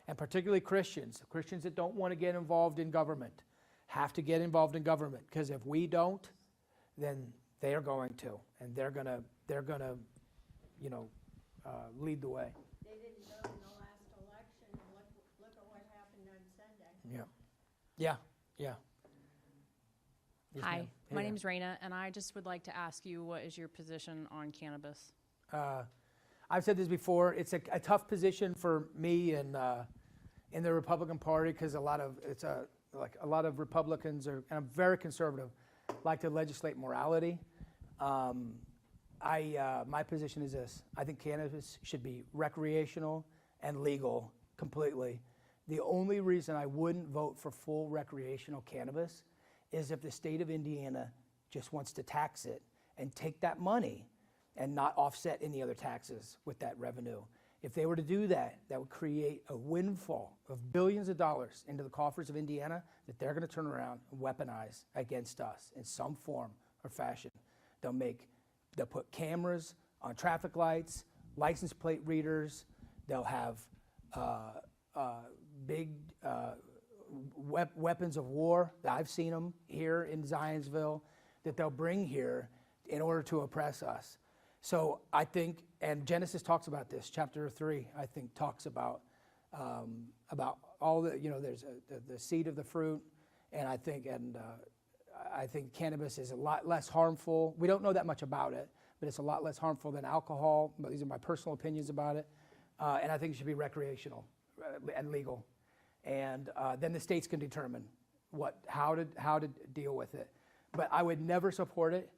And particularly Christians that don't want to get involved in government have to get involved in government because if we don't, then they are going to, and they're going to lead the way. They didn't vote in the last election, and look at what happened on Sunday. Yeah. Yes, Hi, ma'am. my Hey, name's Raina, and I just would like to ask you, what is your position on cannabis? I've said this before. It's a tough position for me in the Republican Party because a lot of Republicans are, and I'm very conservative, like to legislate morality. My position is this: I think cannabis should be recreational and legal completely. The only reason I wouldn't vote for full recreational cannabis is if the state of Indiana just wants to tax it and take that money and not offset any other taxes with that revenue. If they were to do that, that would create a windfall of billions of dollars into the coffers of Indiana that they're going to turn around and weaponize against us in some form or fashion. They'll put cameras on traffic lights, license plate readers. They'll have big weapons of war. I've seen them here in Zionsville that they'll bring here in order to oppress us. So I think, and Genesis talks about this, chapter 3, I think talks about all the, there's the seed of the fruit, and I think cannabis is a lot less harmful. We don't know that much about it, but it's a lot less harmful than alcohol. But these are my personal opinions about it, and I think it should be recreational and legal, and then the states can determine how to deal with it. But I would never support it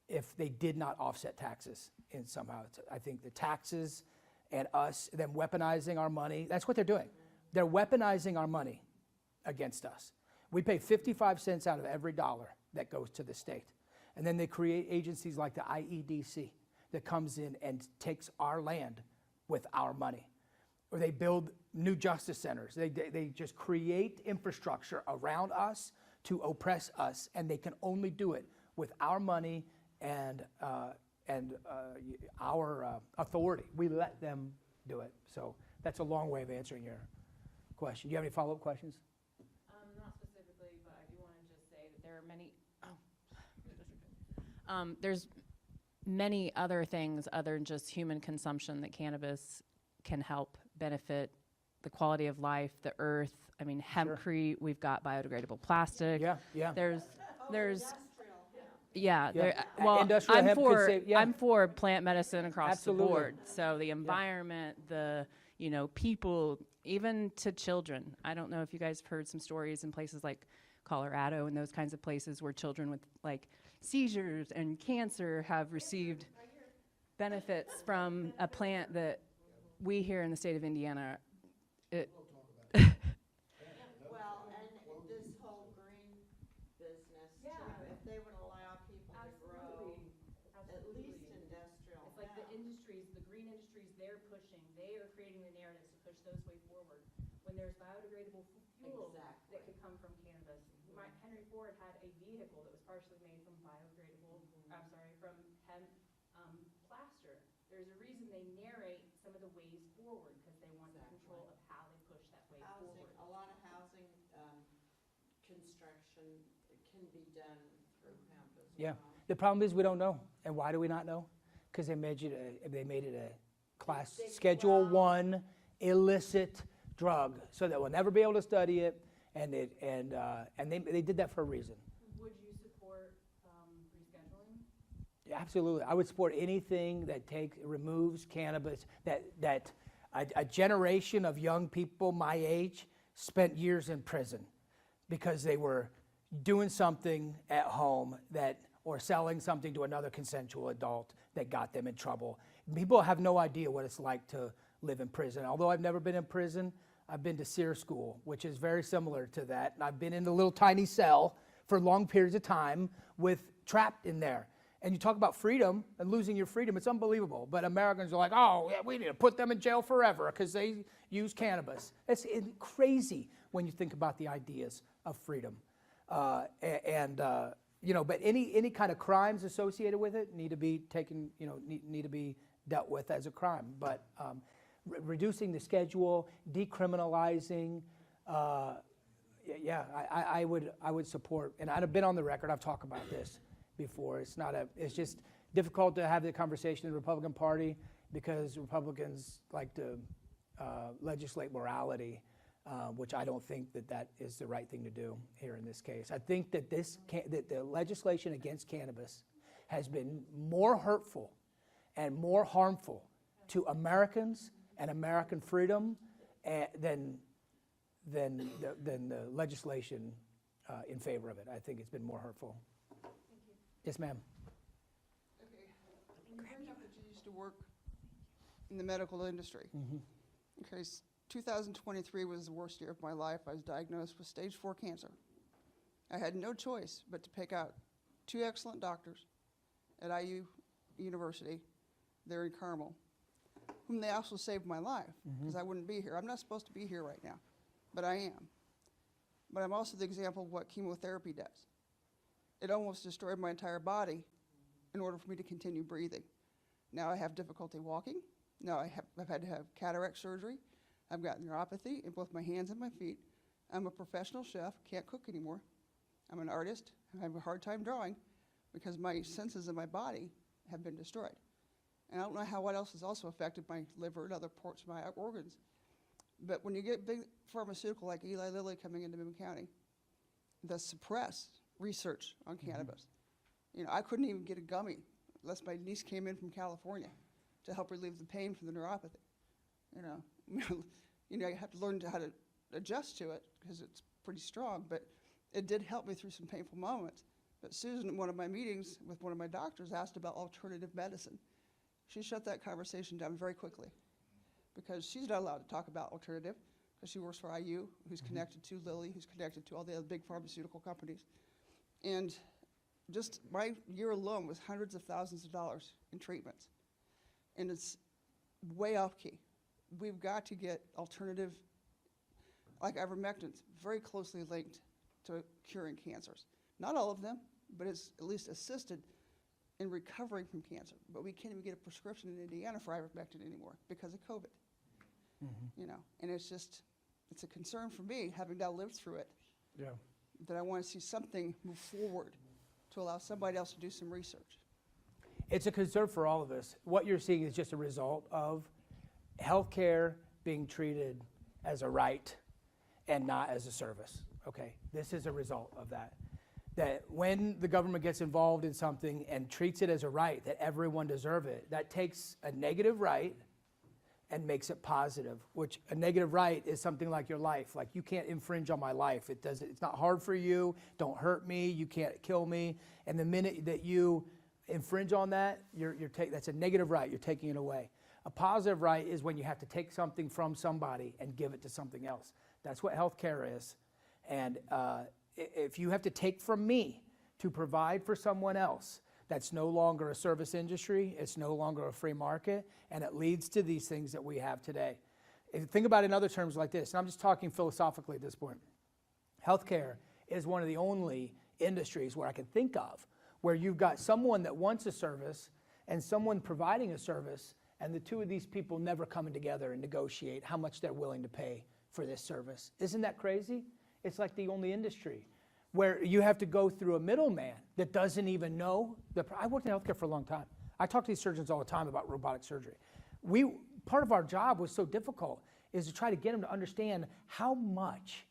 if they did not offset taxes in somehow. I think the taxes and them weaponizing our money, that's what they're doing. They're weaponizing our money against us. We pay 55 cents out of every dollar that goes to the state. And then they create agencies like the IEDC that comes in and takes our land with our money. Or they build new justice centers. They just create infrastructure around us to oppress us, and they can only do it with our money and our authority. We let them do it. So that's a long way of answering your question. Do you have any follow-up questions? Not specifically, but I do want to just say that there are many, there's many other things other than just human consumption that cannabis can help benefit the quality of life, the earth. I mean, hempcrete, we've got biodegradable plastic. Yeah. There's, Industrial. yeah, Yeah. there, well, Industrial I'm hemp could for, save- yeah. I'm for plant medicine across Absolutely. the board. So the environment, the, people, even to children. I don't know if you guys have heard some stories in places like Colorado and those kinds of places where children with like seizures and cancer have received benefits from a plant that we here in the state of Indiana, Well, and this whole green business too, if they would allow people to grow at least industrial it's like the hemp. industries, the green industries they're pushing, they are creating the narratives to push those way forward. When there's biodegradable fuel Exactly. that could come from cannabis. Henry Ford had a vehicle that was partially made from from hemp plaster. There's a reason they narrate some of the ways forward, because they want control of how they push that way Housing, forward. a lot of housing, construction can be done through hemp as well. Yeah. The problem is we don't know. And why do we not know? Because they made it a class Schedule 1 illicit drug, so that we'll never be able to study it. And they did that for a reason. Would you support rescheduling? Yeah, absolutely. I would support anything that removes cannabis, that a generation of young people my age spent years in prison because they were doing something at home or selling something to another consensual adult that got them in trouble. People have no idea what it's like to live in prison. Although I've never been in prison, I've been to SEER school, which is very similar to that. And I've been in a little tiny cell for long periods of time trapped in there. And you talk about freedom and losing your freedom, it's unbelievable. But Americans are like, oh, yeah, we need to put them in jail forever because they use cannabis. It's crazy when you think about the ideas of freedom. But any kind of crimes associated with it need to be taken, need to be dealt with as a crime. But reducing the schedule, decriminalizing, I would support. And I've been on the record. I've talked about this before. It's just difficult to have the conversation in the Republican Party because Republicans like to legislate morality, which I don't think that is the right thing to do here in this case. I think that that the legislation against cannabis has been more hurtful and more harmful to Americans and American freedom than the legislation in favor of it. I think it's been more hurtful. Yes, ma'am. Okay. You bring up that you used to work in the medical industry. Okay, 2023 was the worst year of my life. I was diagnosed with stage 4 cancer. I had no choice but to pick out 2 excellent doctors at IU University there in Carmel, whom they also saved my life because I wouldn't be here. I'm not supposed to be here right now, but I am. But I'm also the example of what chemotherapy does. It almost destroyed my entire body in order for me to continue breathing. Now I have difficulty walking. Now I've had to have cataract surgery. I've got neuropathy in both my hands and my feet. I'm a professional chef, can't cook anymore. I'm an artist, I have a hard time drawing because my senses in my body have been destroyed. And I don't know what else has also affected my liver and other parts of my organs. But when you get big pharmaceutical like Eli Lilly coming into Boone County, that suppress research on cannabis. I couldn't even get a gummy unless my niece came in from California to help relieve the pain from the neuropathy. You have to learn how to adjust to it because it's pretty strong, but it did help me through some painful moments. But Susan, in one of my meetings with one of my doctors, asked about alternative medicine. She shut that conversation down very quickly because she's not allowed to talk about alternative because she works for IU, who's connected to Lilly, who's connected to all the other big pharmaceutical companies. And just my year alone was hundreds of thousands of dollars in treatments. And it's way off key. We've got to get alternative, like ivermectin's very closely linked to curing cancers. Not all of them, but it's at least assisted in recovering from cancer. But we can't even get a prescription in Indiana for ivermectin anymore because of COVID. You know, and it's a concern for me, having now lived through it, Yeah. that I want to see something move forward to allow somebody else to do some research. It's a concern for all of us. What you're seeing is just a result of healthcare being treated as a right and not as a service. Okay, this is a result of that. That when the government gets involved in something and treats it as a right, that everyone deserves it, that takes a negative right and makes it positive, which a negative right is something like your life. Like, you can't infringe on my life. It's not hard for you. Don't hurt me. You can't kill me. And the minute that you infringe on that, that's a negative right. You're taking it away. A positive right is when you have to take something from somebody and give it to something else. That's what healthcare is. And if you have to take from me to provide for someone else, that's no longer a service industry, it's no longer a free market, and it leads to these things that we have today. If you think about it in other terms like this, and I'm just talking philosophically at this point, healthcare is one of the only industries where I can think of where you've got someone that wants a service and someone providing a service, and the two of these people never coming together and negotiate how much they're willing to pay for this service. Isn't that crazy? It's like the only industry where you have to go through a middleman that doesn't even know. I worked in healthcare for a long time. I talk to these surgeons all the time about robotic surgery. Part of our job was so difficult is to try to get them to understand how much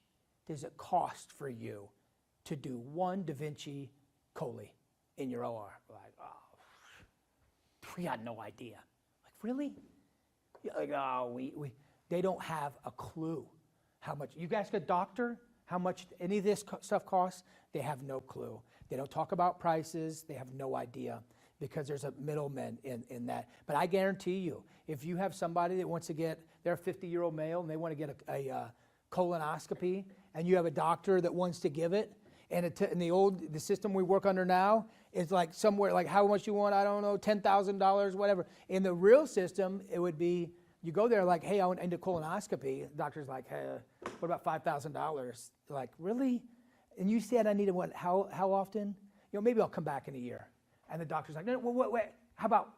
does it cost for you to do one Da Vinci Coley in your OR. Like, oh, we had no idea. Like, really? Like, oh, they don't have a clue how much. You ask a doctor how much any of this stuff costs, they have no clue. They don't talk about prices, they have no idea because there's a middleman in that. But I guarantee you, if you have somebody that wants to get, they're a 50-year-old male and they want to get a colonoscopy, and you have a doctor that wants to give it, and in the system we work under now, it's like somewhere like how much you want, I don't know, $10,000, whatever. In the real system, it would be, you go there like, hey, I want a colonoscopy. The doctor's like, hey, what about $5,000? Like, really? And you said I needed what? How often? You know, maybe I'll come back in a year. And the doctor's like, no, wait, how about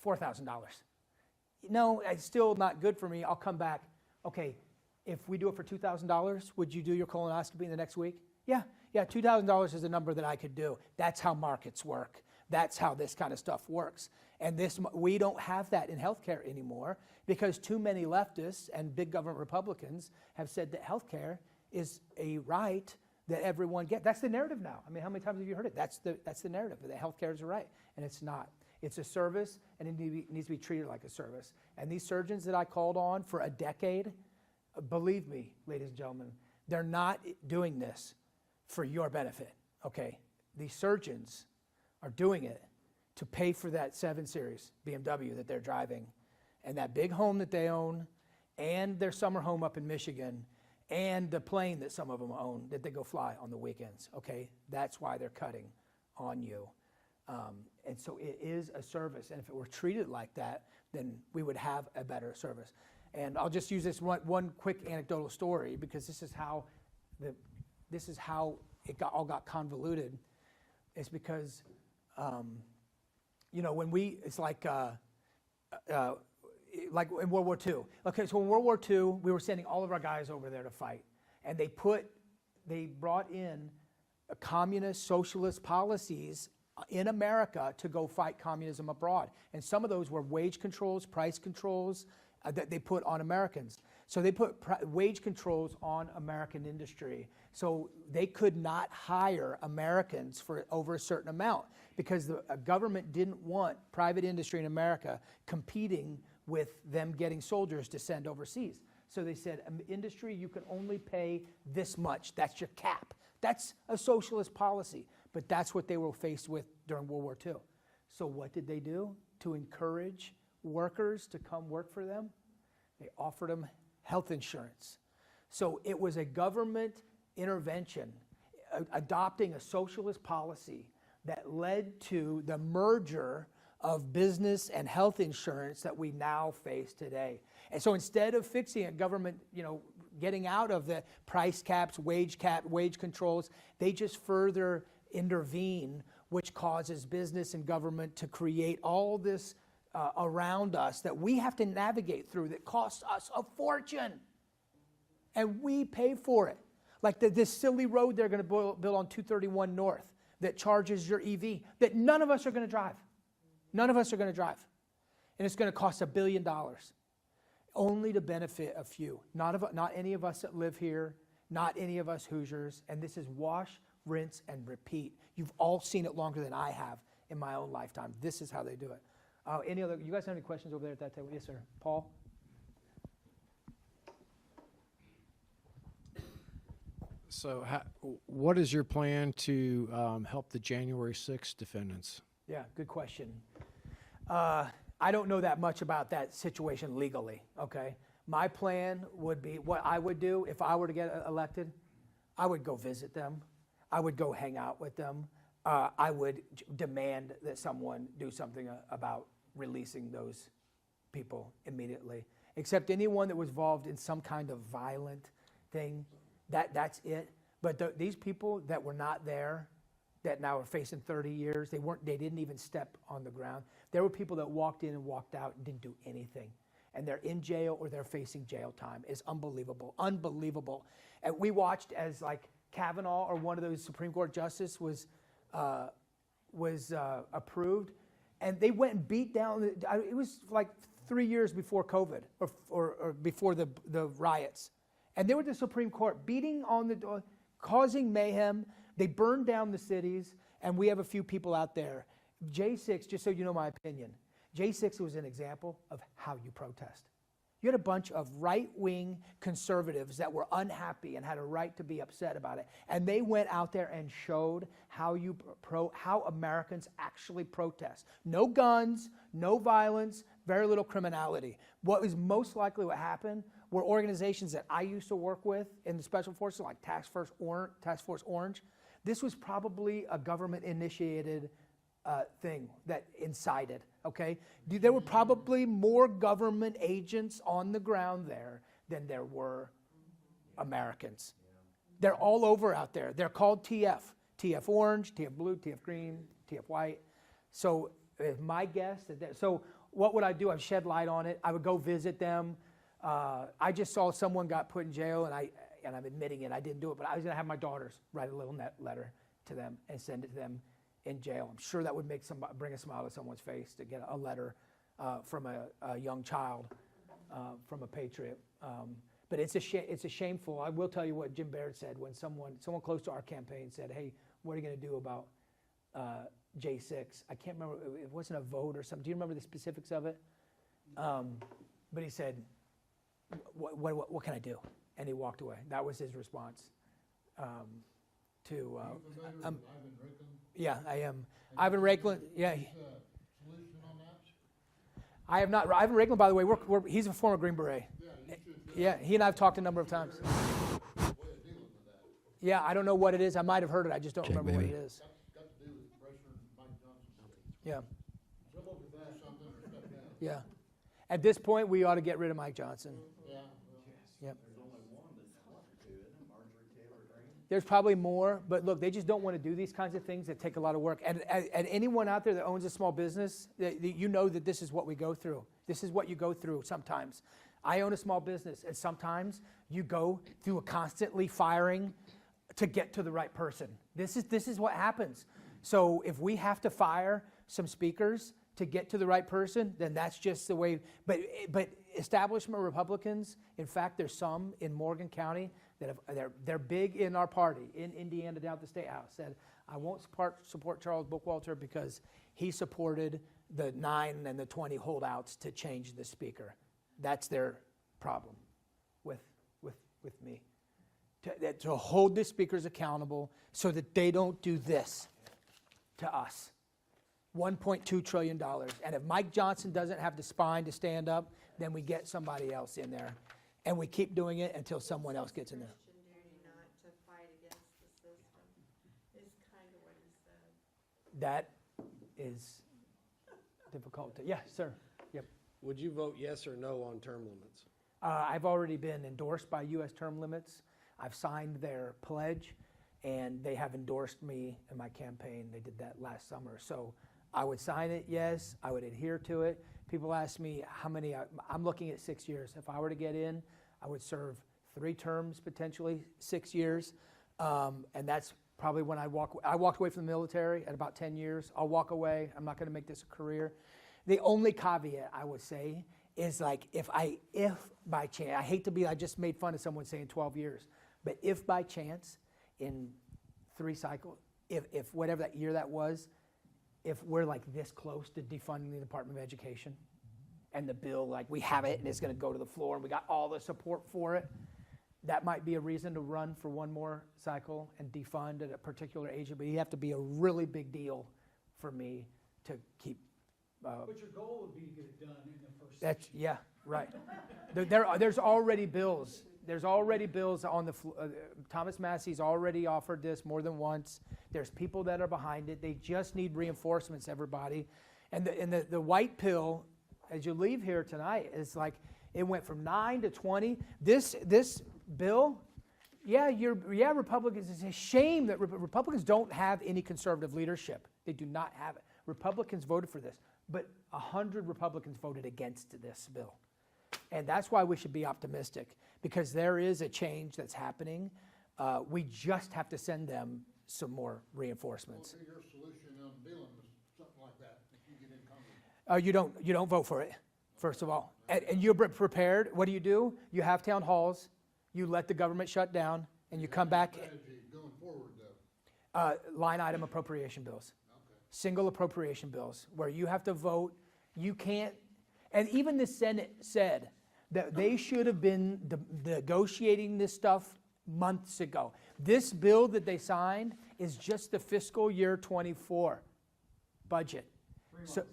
$4,000? No, it's still not good for me. I'll come back. Okay, if we do it for $2,000, would you do your colonoscopy in the next week? Yeah, $2,000 is a number that I could do. That's how markets work. That's how this kind of stuff works. And we don't have that in healthcare anymore because too many leftists and big government Republicans have said that healthcare is a right that everyone gets. That's the narrative now. I mean, how many times have you heard it? That's the narrative, that healthcare is a right, and it's not. It's a service, and it needs to be treated like a service. And these surgeons that I called on for a decade, believe me, ladies and gentlemen, they're not doing this for your benefit, okay? These surgeons are doing it to pay for that 7 Series BMW that they're driving, and that big home that they own, and their summer home up in Michigan, and the plane that some of them own that they go fly on the weekends, okay? That's why they're cutting on you. And so it is a service, and if it were treated like that, then we would have a better service. And I'll just use this one quick anecdotal story because this is how it all got convoluted. It's because, it's like in World War II. Okay, so in World War II, we were sending all of our guys over there to fight, and they brought in communist, socialist policies in America to go fight communism abroad. And some of those were wage controls, price controls that they put on Americans. So they put wage controls on American industry. So they could not hire Americans for over a certain amount because the government didn't want private industry in America competing with them getting soldiers to send overseas. So they said, industry, you can only pay this much. That's your cap. That's a socialist policy. But that's what they were faced with during World War II. So what did they do to encourage workers to come work for them? They offered them health insurance. So it was a government intervention adopting a socialist policy that led to the merger of business and health insurance that we now face today. And so instead of fixing a government, getting out of the price caps, wage controls, they just further intervene, which causes business and government to create all this around us that we have to navigate through that costs us a fortune. And we pay for it. Like this silly road they're going to build on 231 North that charges your EV that none of us are going to drive. None of us are going to drive. And it's going to cost $1 billion. Only to benefit a few. Not any of us that live here, not any of us Hoosiers. And this is wash, rinse, and repeat. You've all seen it longer than I have in my own lifetime. This is how they do it. You guys have any questions over there at that table? Yes, sir. Paul? So what is your plan to help the January 6th defendants? Yeah, good question. I don't know that much about that situation legally, okay? My plan would be, what I would do if I were to get elected, I would go visit them. I would go hang out with them. I would demand that someone do something about releasing those people immediately. Except anyone that was involved in some kind of violent thing, that's it. But these people that were not there, that now are facing 30 years, they didn't even step on the ground. There were people that walked in and walked out and didn't do anything. And they're in jail or they're facing jail time. It's unbelievable, unbelievable. And we watched as like Kavanaugh or one of those Supreme Court justices was approved, and they went and beat down. It was like 3 years before COVID or before the riots, and they were at the Supreme Court beating on the door, causing mayhem. They burned down the cities, and we have a few people out there. J6, just so you know my opinion, J6 was an example of how you protest. You had a bunch of right-wing conservatives that were unhappy and had a right to be upset about it. And they went out there and showed how how Americans actually protest. No guns, no violence, very little criminality. What was most likely what happened were organizations that I used to work with in the Special Forces, like Task Force Orange. This was probably a government-initiated thing that incited, okay? There were probably more government agents on the ground there than there were Americans. They're all over out there. They're called TF. TF Orange, TF Blue, TF Green, TF White. So my guess, so what would I do? I'd shed light on it. I would go visit them. I just saw someone got put in jail, and I'm admitting it, I didn't do it, but I was gonna have my daughters write a little letter to them and send it to them in jail. I'm sure that would bring a smile to someone's face to get a letter from a young child, from a patriot. But it's a shameful. I will tell you what Jim Baird said when someone close to our campaign said, "Hey, what are you going to do about J6?" I can't remember. It wasn't a vote or something. Do you remember the specifics of it? But he said, "What can I do?" And he walked away. That was his response. Yeah, I am. Ivan Raiklan, yeah. I have not. Ivan Raiklan, by the way, he's a former Green Beret. Yeah, he and I have talked a number of times. Yeah, I don't know what it is. I might have heard it. I just don't remember what it is. Yeah. Yeah. At this point, we ought to get rid of Mike Johnson. Yep. There's probably more, but look, they just don't want to do these kinds of things that take a lot of work. And anyone out there that owns a small business, you know that this is what we go through. This is what you go through sometimes. I own a small business, and sometimes you go through a constantly firing to get to the right person. This is what happens. So if we have to fire some speakers to get to the right person, then that's just the way. But establishment Republicans, in fact, there's some in Morgan County that they're big in our party in Indiana down at the State House. Said, I won't support Charles Bookwalter because he supported the 9 and the 20 holdouts to change the speaker. That's their problem with me. To hold the speakers accountable so that they don't do this to us. $1.2 trillion. And if Mike Johnson doesn't have the spine to stand up, then we get somebody else in there. And we keep doing it until someone else gets in there. Christian duty not to fight against the system is kind of what he said. That is difficult. Yeah, sir. Yep. Would you vote yes or no on term limits? I've already been endorsed by U.S. term limits. I've signed their pledge, and they have endorsed me in my campaign. They did that last summer. So I would sign it, yes. I would adhere to it. People ask me how many, I'm looking at 6 years. If I were to get in, I would serve 3 terms, potentially 6 years. And that's probably when I walked away from the military at about 10 years. I'll walk away. I'm not going to make this a career. The only caveat I would say is like if by chance, I hate to be, I just made fun of someone saying 12 years, but if by chance in 3 cycles, if whatever that year that was, if we're like this close to defunding the Department of Education and the bill, like we have it and it's going to go to the floor and we got all the support for it, that might be a reason to run for one more cycle and defund at a particular age, but you have to be a really big deal for me to keep. But your goal would be to get it done in the first. That's, yeah, right. There's already bills. There's already bills on the Thomas Massey's already offered this more than once. There's people that are behind it. They just need reinforcements, everybody. And the white pill, as you leave here tonight, is like it went from 9 to 20. This bill, Republicans. It's a shame that Republicans don't have any conservative leadership. They do not have it. Republicans voted for this, but 100 Republicans voted against this bill. And that's why we should be optimistic, because there is a change that's happening. We just have to send them some more reinforcements. What would be your solution on dealing with something like that if you get in Congress? You don't vote for it, first of all. And you're prepared. What do? You have town halls. You let the government shut down, and you come back. Strategy going forward, though. Line item appropriation bills. Okay. Single appropriation bills, where you have to vote. You can't. And even the Senate said that they should have been negotiating this stuff months ago. This bill that they signed is just the fiscal year 24 budget. 3 months. So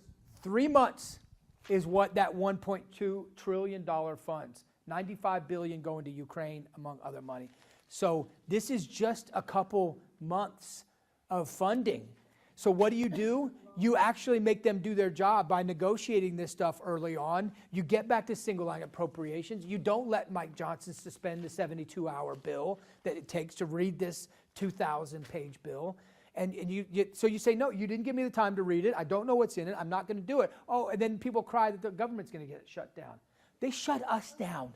3 months is what that $1.2 trillion funds. $95 billion going to Ukraine, among other money. So this is just a couple months of funding. So what do? You actually make them do their job by negotiating this stuff early on. You get back to single line appropriations. You don't let Mike Johnson suspend the 72-hour bill that it takes to read this 2,000-page bill. And so you say, no, you didn't give me the time to read it. I don't know what's in it. I'm not going to do it. Oh, and then people cry that the government's going to get it shut down. They shut us down.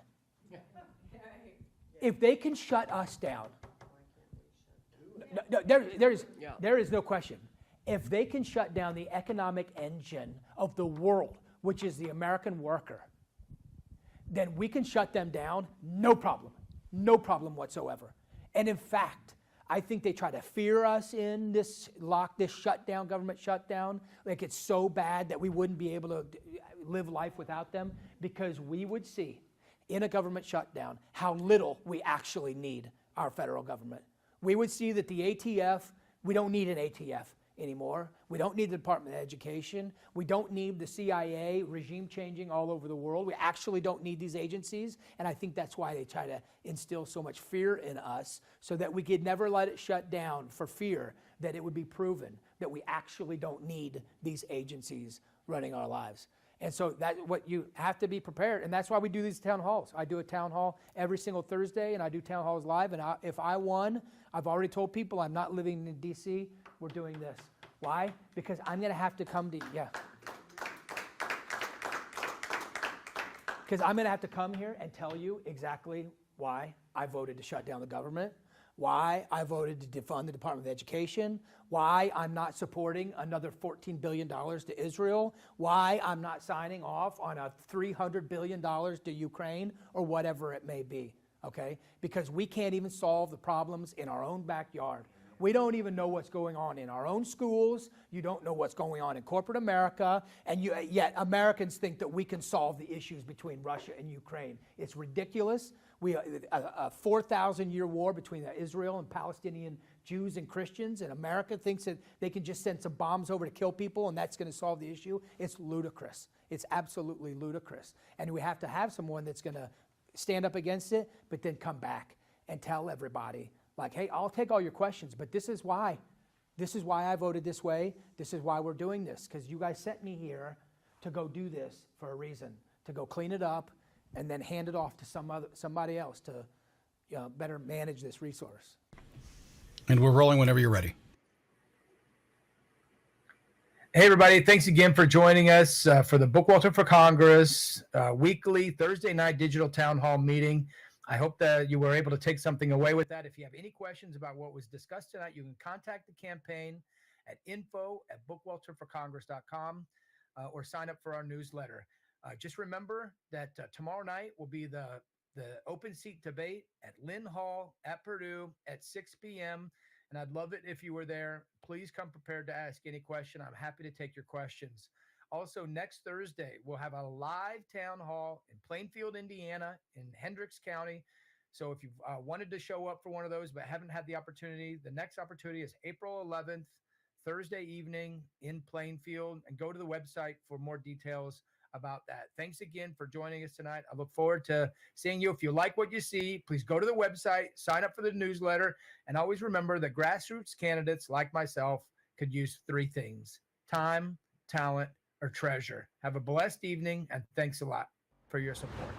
If they can shut us down, there is no question. If they can shut down the economic engine of the world, which is the American worker, then we can shut them down, no problem whatsoever. And in fact, I think they try to fear us in this shutdown, government shutdown, like it's so bad that we wouldn't be able to live life without them, because we would see in a government shutdown how little we actually need our federal government. We would see that the ATF, we don't need an ATF anymore. We don't need the Department of Education. We don't need the CIA regime changing all over the world. We actually don't need these agencies. And I think that's why they try to instill so much fear in us, so that we could never let it shut down for fear that it would be proven that we actually don't need these agencies running our lives. And so that's what you have to be prepared. And that's why we do these town halls. I do a town hall every single Thursday, and I do town halls live. And if I won, I've already told people I'm not living in D.C. We're doing this. Why? Because I'm going to have to come to, Because I'm going to have to come here and tell you exactly why I voted to shut down the government, why I voted to defund the Department of Education, why I'm not supporting another $14 billion to Israel, why I'm not signing off on a $300 billion to Ukraine, or whatever it may be, okay? Because we can't even solve the problems in our own backyard. We don't even know what's going on in our own schools. You don't know what's going on in corporate America. And yet Americans think that we can solve the issues between Russia and Ukraine. It's ridiculous. A 4,000-year war between Israel and Palestinian Jews and Christians, and America thinks that they can just send some bombs over to kill people and that's going to solve the issue. It's ludicrous. It's absolutely ludicrous. And we have to have someone that's going to stand up against it, but then come back and tell everybody, like, hey, I'll take all your questions, but this is why. This is why I voted this way. This is why we're doing this, because you guys sent me here to go do this for a reason, to go clean it up and then hand it off to somebody else to better manage this resource. And we're rolling whenever you're ready. Hey, everybody. Thanks again for joining us for the Bookwalter for Congress weekly Thursday night digital town hall meeting. I hope that you were able to take something away with that. If you have any questions about what was discussed tonight, you can contact the campaign at info@bookwalterforcongress.com or sign up for our newsletter. Just remember that tomorrow night will be the open seat debate at Lynn Hall at Purdue at 6 p.m. And I'd love it if you were there. Please come prepared to ask any question. I'm happy to take your questions. Also, next Thursday, we'll have a live town hall in Plainfield, Indiana, in Hendricks County. So if you've wanted to show up for one of those but haven't had the opportunity, the next opportunity is April 11th, Thursday evening in Plainfield. And go to the website for more details about that. Thanks again for joining us tonight. I look forward to seeing you. If you like what you see, please go to the website, sign up for the newsletter, and always remember that grassroots candidates like myself could use 3 things: time, talent, or treasure. Have a blessed evening, and thanks a lot for your support.